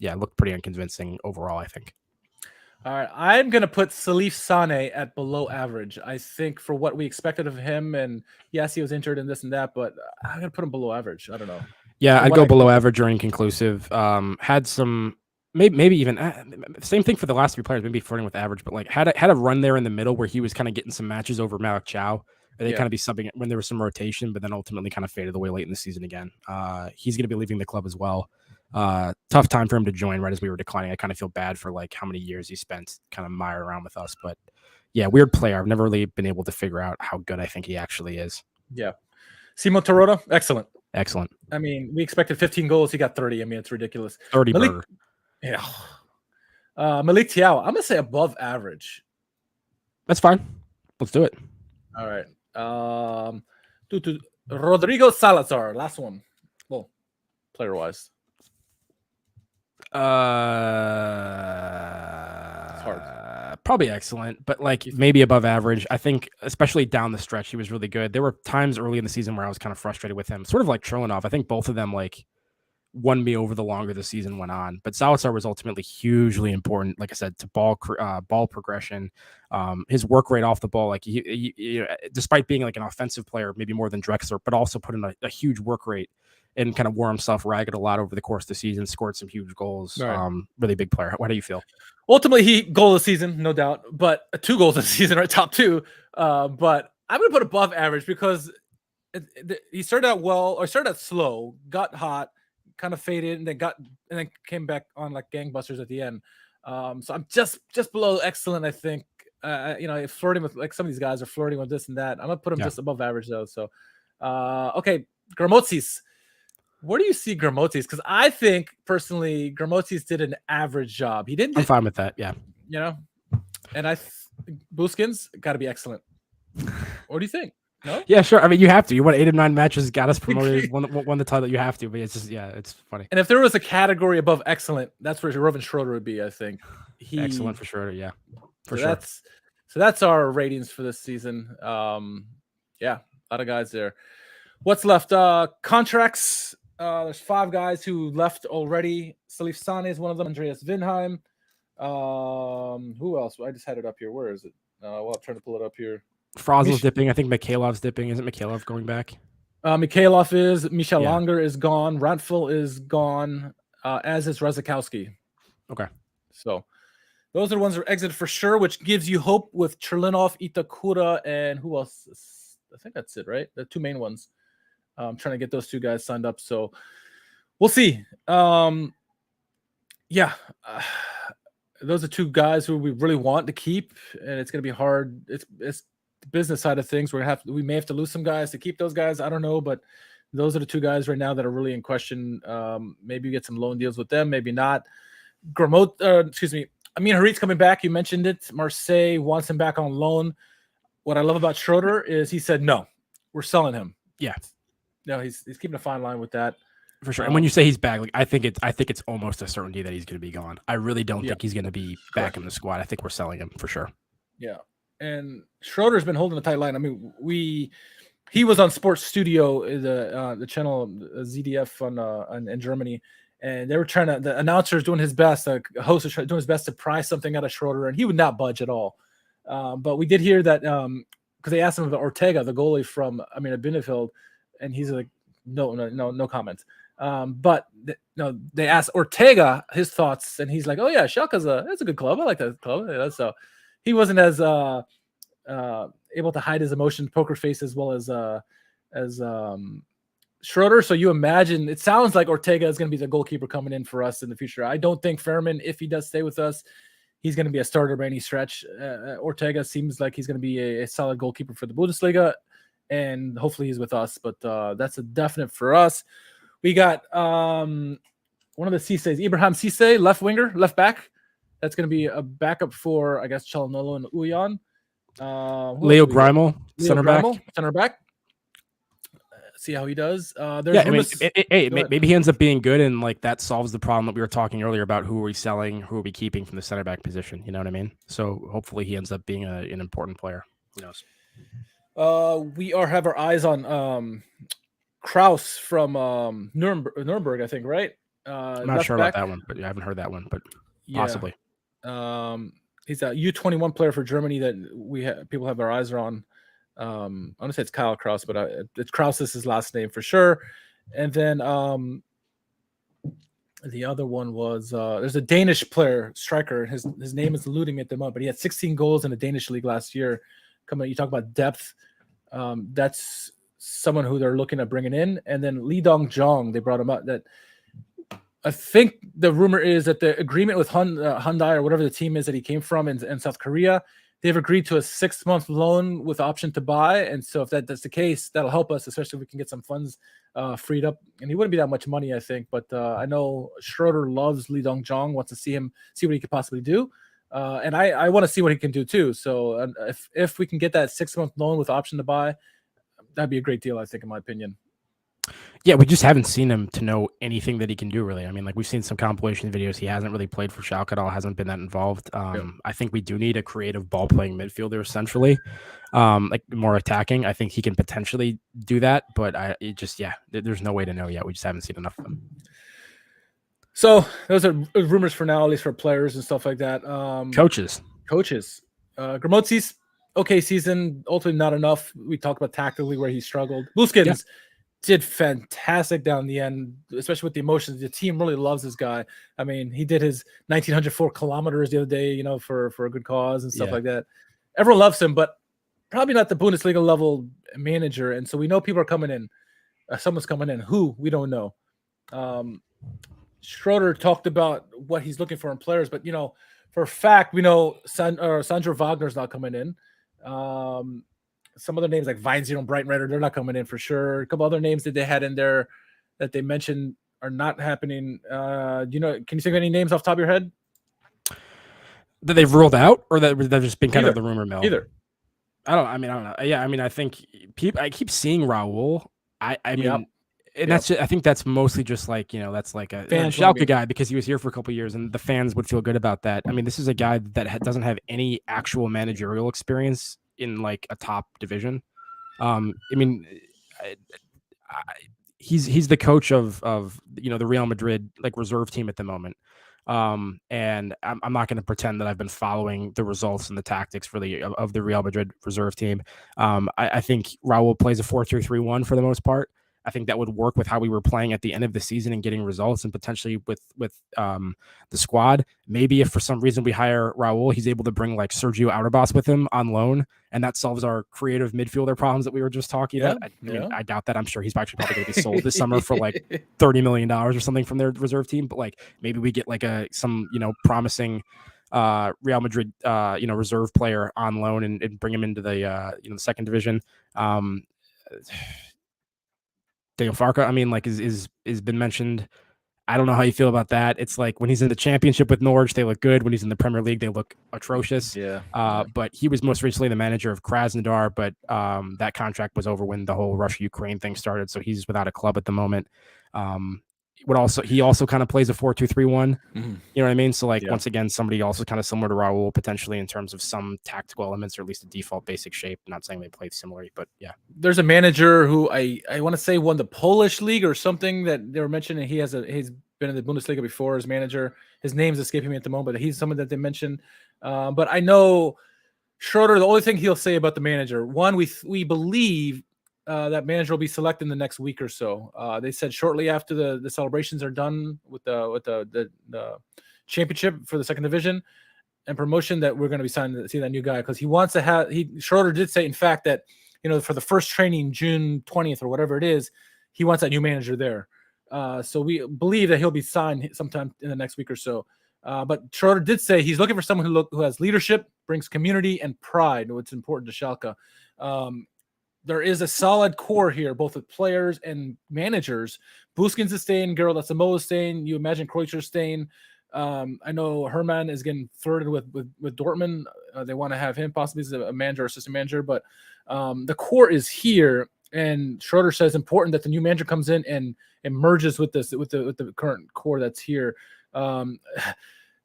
Looked pretty unconvincing overall, I think. All right, I'm going to put Salif Sane at below average. I think for what we expected of him, and yes, he was injured and this and that, but I'm going to put him below average. I don't know. Yeah, I'd go below average or inconclusive. Had some, maybe even, same thing for the last 3 players, maybe flirting with average, but like had a run there in the middle where he was kind of getting some matches over Malachow. They kind of be subbing when there was some rotation, but then ultimately kind of faded away late in the season again. He's going to be leaving the club as well. Tough time for him to join right as we were declining. I kind of feel bad for like how many years he spent kind of mired around with us, but yeah, weird player. I've never really been able to figure out how good I think he actually is. Yeah. Simo Tarota, excellent. I mean, we expected 15 goals. He got 30. I mean, it's ridiculous. 30 burger. Yeah. Malik Thiaw, I'm going to say above average. That's fine. Let's do it. All right. Rodrigo Salazar, last one. Well, player-wise. Probably excellent, but like maybe above average. I think, especially down the stretch, he was really good. There were times early in the season where I was kind of frustrated with him, sort of like Cherlenoff. I think both of them like won me over the longer the season went on. But Salazar was ultimately hugely important, like I said, to ball progression, his work rate off the ball. Like he despite being like an offensive player, maybe more than Drexler, but also put in a huge work rate and kind of wore himself ragged a lot over the course of the season, scored some huge goals. Right. Really big player. How do you feel? Ultimately, he goal of the season, no doubt, but 2 goals of the season, right? Top 2. But I'm going to put above average because he started out well, or started out slow, got hot, kind of faded, and then came back on like gangbusters at the end. So I'm just below excellent, I think. Flirting with, like, some of these guys are flirting with this and that. I'm gonna put him just above average though. So, okay, Gramotzis. Where do you see Gramotzis? Because I think personally, Gramotzis did an average job. He didn't. I'm fine with that. Yeah. And Buskins got to be excellent. What do you think? No? Yeah, sure. I mean, you have to. You won 8 of 9 matches, got us promoted, won the title. You have to. But it's just, it's funny. And if there was a category above excellent, that's where Rovan Schroeder would be. I think excellent for Schroeder. Yeah, for sure. That's our ratings for this season. A lot of guys there. What's left? Contracts. There's 5 guys who left already. Salif Sane is one of them. Andreas Winheim. Who else? I just had it up here. Where is it? I'm trying to pull it up here. Frazel's dipping. I think Mikhailov's dipping. Isn't Mikhailov going back? Mikhailov is. Michel Langer is gone. Rantfel is gone, as is Razakowski. Okay. So those are the ones that are exited for sure, which gives you hope with Cherlenoff, Itakura, and who else? I think that's it, right? The 2 main ones. I'm trying to get those 2 guys signed up. So we'll see. Those are 2 guys who we really want to keep, and it's going to be hard. It's the business side of things. We may have to lose some guys to keep those guys. I don't know, but those are the 2 guys right now that are really in question. Maybe you get some loan deals with them, maybe not. Amin Harit's coming back. You mentioned it. Marseille wants him back on loan. What I love about Schroeder is he said, no, we're selling him. Yeah. No, he's keeping a fine line with that. For sure. And when you say he's back, like, I think it's almost a certainty that he's going to be gone. I really don't think he's going to be back in the squad. I think we're selling him for sure. Yeah. And Schroeder's been holding a tight line. I mean, he was on Sports Studio, the channel ZDF in Germany, and they were the announcer is doing his best, the host is doing his best to pry something out of Schroeder, and he would not budge at all. But we did hear that because they asked him about Ortega, the goalie from Bielefeld, and he's like, no comments. But they asked Ortega his thoughts, and he's like, "Oh yeah, Schalke's that's a good club. I like that club." So he wasn't as able to hide his emotions, poker face, as well as Schroeder. So you imagine, it sounds like Ortega is going to be the goalkeeper coming in for us in the future. I don't think Fairman, if he does stay with us, he's going to be a starter by any stretch. Ortega seems like he's going to be a solid goalkeeper for the Bundesliga, and hopefully he's with us. But that's a definite for us. We got one of the Cisse's, Ibrahim Cisse, left winger, left back. That's going to be a backup for, I guess, Cherlenoff and Uyan. Leo Grimel, center back. See how he does. Maybe he ends up being good, and like that solves the problem that we were talking earlier about who are we selling, who are we keeping from the center back position. You know what I mean? So hopefully he ends up being an important player. Who knows? We have our eyes on Kraus from Nuremberg, I think, right? I'm not sure about that one, but I haven't heard that one, but possibly. He's a U21 player for Germany that people have our eyes on. I want to say it's Kyle Kraus, but it's Kraus is his last name for sure. And then the other one was there's a Danish player, striker. His name is eluding me at the moment, but he had 16 goals in the Danish league last year. You talk about depth. That's someone who they're looking at bringing in. And then Lee Dong-jong, they brought him up. That I think the rumor is that the agreement with Hyundai or whatever the team is that he came from in South Korea, they've agreed to a 6-month loan with option to buy. And so if that's the case, that'll help us, especially if we can get some funds freed up. And he wouldn't be that much money, I think. But I know Schroeder loves Lee Dong-jong, wants to see what he could possibly do. And I want to see what he can do too. So if we can get that 6-month loan with option to buy, that'd be a great deal, I think, in my opinion. Yeah, we just haven't seen him to know anything that he can do, really. I mean, like, we've seen some compilation videos. He hasn't really played for Schalke at all, hasn't been that involved. I think we do need a creative ball-playing midfielder, essentially, like more attacking. I think he can potentially do that, but there's no way to know yet. We just haven't seen enough of him. So those are rumors for now, at least for players and stuff like that. Coaches. Gramotzis, okay season, ultimately not enough. We talked about tactically where he struggled. Buskins did fantastic down the end, especially with the emotions. The team really loves this guy. I mean, he did his 1,904 kilometers the other day, for a good cause and stuff like that. Everyone loves him, but probably not the Bundesliga level manager, and so we know people are coming in. Someone's coming in. Who we don't know. Schroeder talked about what he's looking for in players, but for a fact, we know Sandro Wagner's not coming in. Some other names like Weinziel and Breitenreiter, they're not coming in for sure. A couple other names that they had in there that they mentioned are not happening. Can you think of any names off the top of your head that they've ruled out, or that they've just been kind of the rumor mill? Either. I don't know. Yeah, I mean, I think I keep seeing Raul. I mean, Yep. and that's I think that's mostly just like that's like a Schalke guy because he was here for a couple of years, and the fans would feel good about that. I mean, this is a guy that doesn't have any actual managerial experience in like a top division. I mean, he's the coach of the Real Madrid like reserve team at the moment. And I'm not going to pretend that I've been following the results and the tactics for the Real Madrid reserve team. I think Raul plays a 4-2-3-1 for the most part. I think that would work with how we were playing at the end of the season and getting results, and potentially with the squad. Maybe if for some reason we hire Raul, he's able to bring like Sergio Aurabas with him on loan, and that solves our creative midfielder problems that we were just talking about. I mean, I doubt that. I'm sure he's actually probably going to be sold this summer for like $30 million or something from their reserve team. But like maybe we get like some promising Real Madrid reserve player on loan and bring him into the the second division. Daniel Farka, I mean, like is been mentioned. I don't know how you feel about that. It's like when he's in the championship with Norwich, they look good. When he's in the Premier League, they look atrocious. But he was most recently the manager of Krasnodar, but that contract was over when the whole Russia-Ukraine thing started. So he's without a club at the moment. He also kind of plays a 4-2-3-1. You know what I mean? So like once again, somebody also kind of similar to Raul potentially in terms of some tactical elements or at least a default basic shape. I'm not saying they play similarly, but yeah. There's a manager who I want to say won the Polish league or something that they were mentioning. He's been in the Bundesliga before as manager. His name's escaping me at the moment, but he's someone that they mentioned. But I know Schroeder, the only thing he'll say about the manager, one, we believe that manager will be selected in the next week or so. They said shortly after the celebrations are done with the championship for the second division and promotion that we're going to be signing to see that new guy because he wants to have. Schroeder did say, in fact, that for the first training June 20th or whatever it is, he wants that new manager there. So we believe that he'll be signed sometime in the next week or so. But Schroeder did say he's looking for someone who has leadership, brings community and pride, which is important to Schalke. There is a solid core here, both with players and managers. Buskins is staying, Gerald Asamoah is staying. You imagine Kreuzer's staying. I know Herman is getting flirted with Dortmund. They want to have him possibly as a manager or assistant manager, but the core is here. And Schroeder says it's important that the new manager comes in and merges with the current core that's here.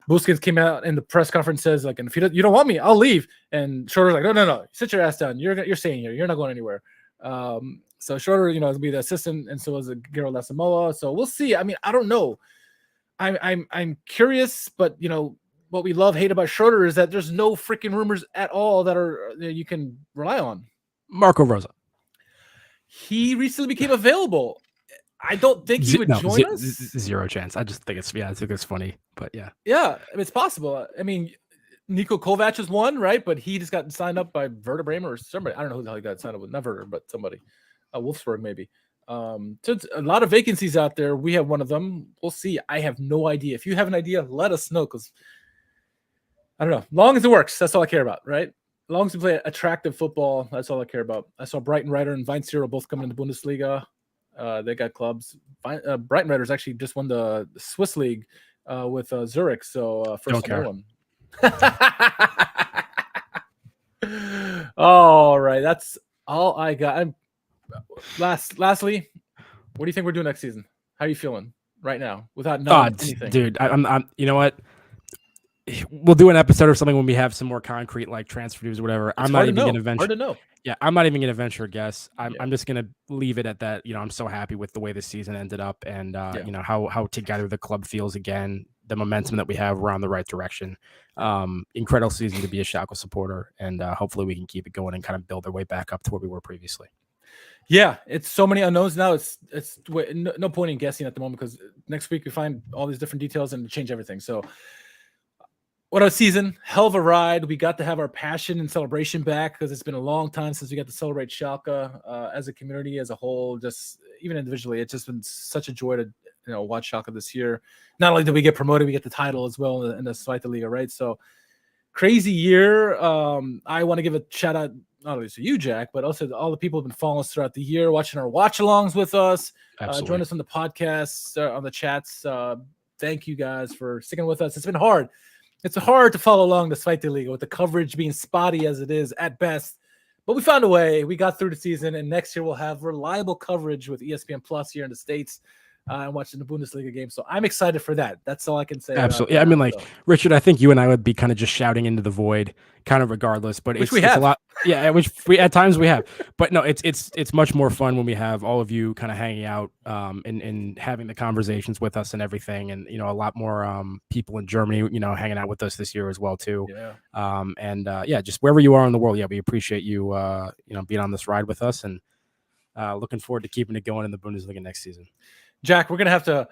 Buskins came out in the press conference, says like, and if you don't want me, I'll leave. And Schroeder's like, no, sit your ass down. You're staying here. You're not going anywhere. So Schroeder, will be the assistant, and so is Gerald Asamoah. So we'll see. I mean, I don't know. I'm curious, but what we hate about Schroeder is that there's no freaking rumors at all that you can rely on. Marco Rosa. He recently became available. I don't think he would join us. Zero chance. I just think I think it's funny, but yeah. Yeah, it's possible. I mean, Niko Kovac is one, right? But he just got signed up by Werder Bremen or somebody. I don't know who the hell he got signed up with. Not Werder, but somebody. Wolfsburg, maybe. So it's a lot of vacancies out there. We have one of them. We'll see. I have no idea. If you have an idea, let us know, because I don't know. Long as it works, that's all I care about, right? As long as we play attractive football, that's all I care about. I saw Breitenreiter and Weinziel both coming into Bundesliga. They got clubs. Breitenreiter's actually just won the Swiss league with Zurich. So first one. All right, that's all I got. Lastly, what do you think we're doing next season? How are you feeling right now without knowing anything? Dude, I'm. You know what? We'll do an episode or something when we have some more concrete like transfer news or whatever. I'm not even going to venture. Hard to know. Yeah, I'm not even going to venture a guess. I'm just going to leave it at that. I'm so happy with the way the season ended up, and how together the club feels again. The momentum that we have, we're on the right direction. Incredible season to be a Schalke supporter, and hopefully we can keep it going and kind of build our way back up to where we were previously. Yeah, it's so many unknowns now. It's no point in guessing at the moment, because next week we find all these different details and change everything. So What a season. Hell of a ride. We got to have our passion and celebration back because it's been a long time since we got to celebrate Schalke as a community, as a whole, just even individually. It's just been such a joy to watch Schalke this year. Not only did we get promoted, we get the title as well in the Zweite Liga, right? So crazy year. I want to give a shout out not only to you, Jack, but also to all the people who've been following us throughout the year, watching our watch-alongs with us, join us on the podcasts, on the chats. Thank you guys for sticking with us. It's been hard. It's hard to follow along the Zweite Liga with the coverage being spotty as it is at best. But we found a way. We got through the season, and next year we'll have reliable coverage with ESPN Plus here in the States and watching the Bundesliga game. So I'm excited for that. That's all I can say. Absolutely. Yeah, I mean, Richard, I think you and I would be kind of just shouting into the void, kind of regardless. But it's a lot. Yeah, which we at times we have. But no, it's much more fun when we have all of you kind of hanging out and having the conversations with us and everything. And a lot more people in Germany, hanging out with us this year as well too. Yeah. Just wherever you are in the world, we appreciate you being on this ride with us, and looking forward to keeping it going in the Bundesliga next season. Jack, we're going to have to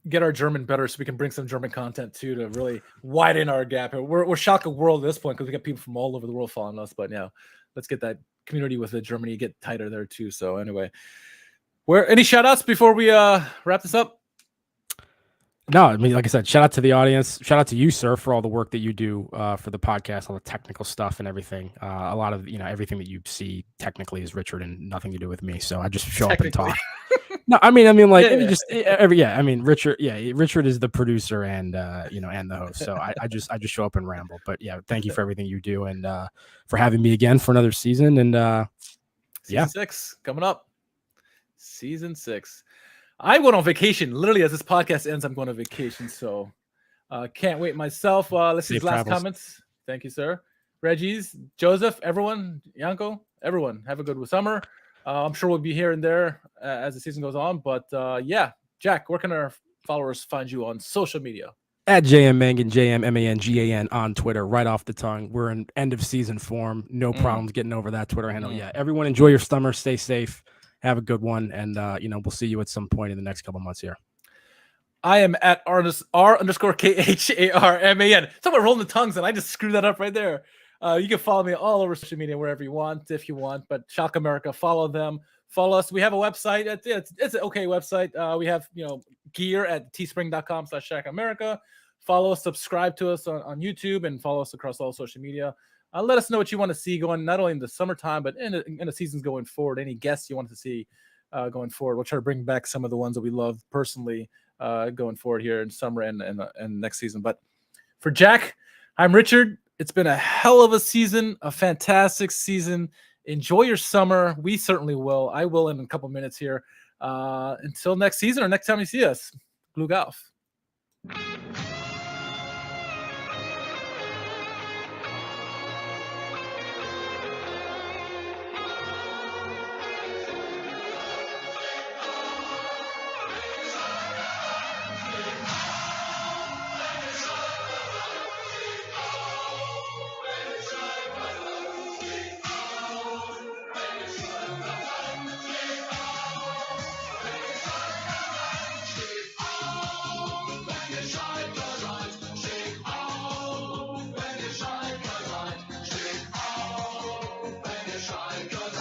get our German better so we can bring some German content too to really widen our gap. We're Schalke world at this point because we got people from all over the world following us. But let's get that community with Germany get tighter there too. So anyway, any shout outs before we wrap this up? No, I mean, like I said, shout out to the audience. Shout out to you, sir, for all the work that you do for the podcast, all the technical stuff and everything. A lot of everything that you see technically is Richard and nothing to do with me. So I just show up and talk. No, I mean, Richard. Yeah, Richard is the producer and and the host. So I just show up and ramble. But thank you for everything you do and for having me again for another season. And season 6 coming up. Season 6. I went on vacation. Literally, as this podcast ends, I'm going on vacation. So can't wait myself. Let's see these last comments. Thank you, sir. Reggie's, Joseph, everyone, Yanko, everyone. Have a good summer. I'm sure we'll be here and there as the season goes on. But Jack, where can our followers find you on social media? At JMMangan, JMMANGAN on Twitter, right off the tongue. We're in end of season form. No problems getting over that Twitter handle. Yeah, everyone enjoy your summer. Stay safe. Have a good one. And, we'll see you at some point in the next couple months here. I am at R_KHARMAN. Talk about rolling the tongues, and I just screwed that up right there. You can follow me all over social media, wherever you want, if you want. But Schalke America, follow them. Follow us. We have a website. It's an okay website. We have gear at teespring.com/Schalke America. Follow us, subscribe to us on YouTube, and follow us across all social media. Let us know what you want to see going not only in the summertime, but in the seasons going forward. Any guests you want to see going forward. We'll try to bring back some of the ones that we love personally going forward here in summer and next season. But for Jack, I'm Richard. It's been a hell of a season, a fantastic season. Enjoy your summer. We certainly will. I will in a couple minutes here. Until next season or next time you see us. Glück auf.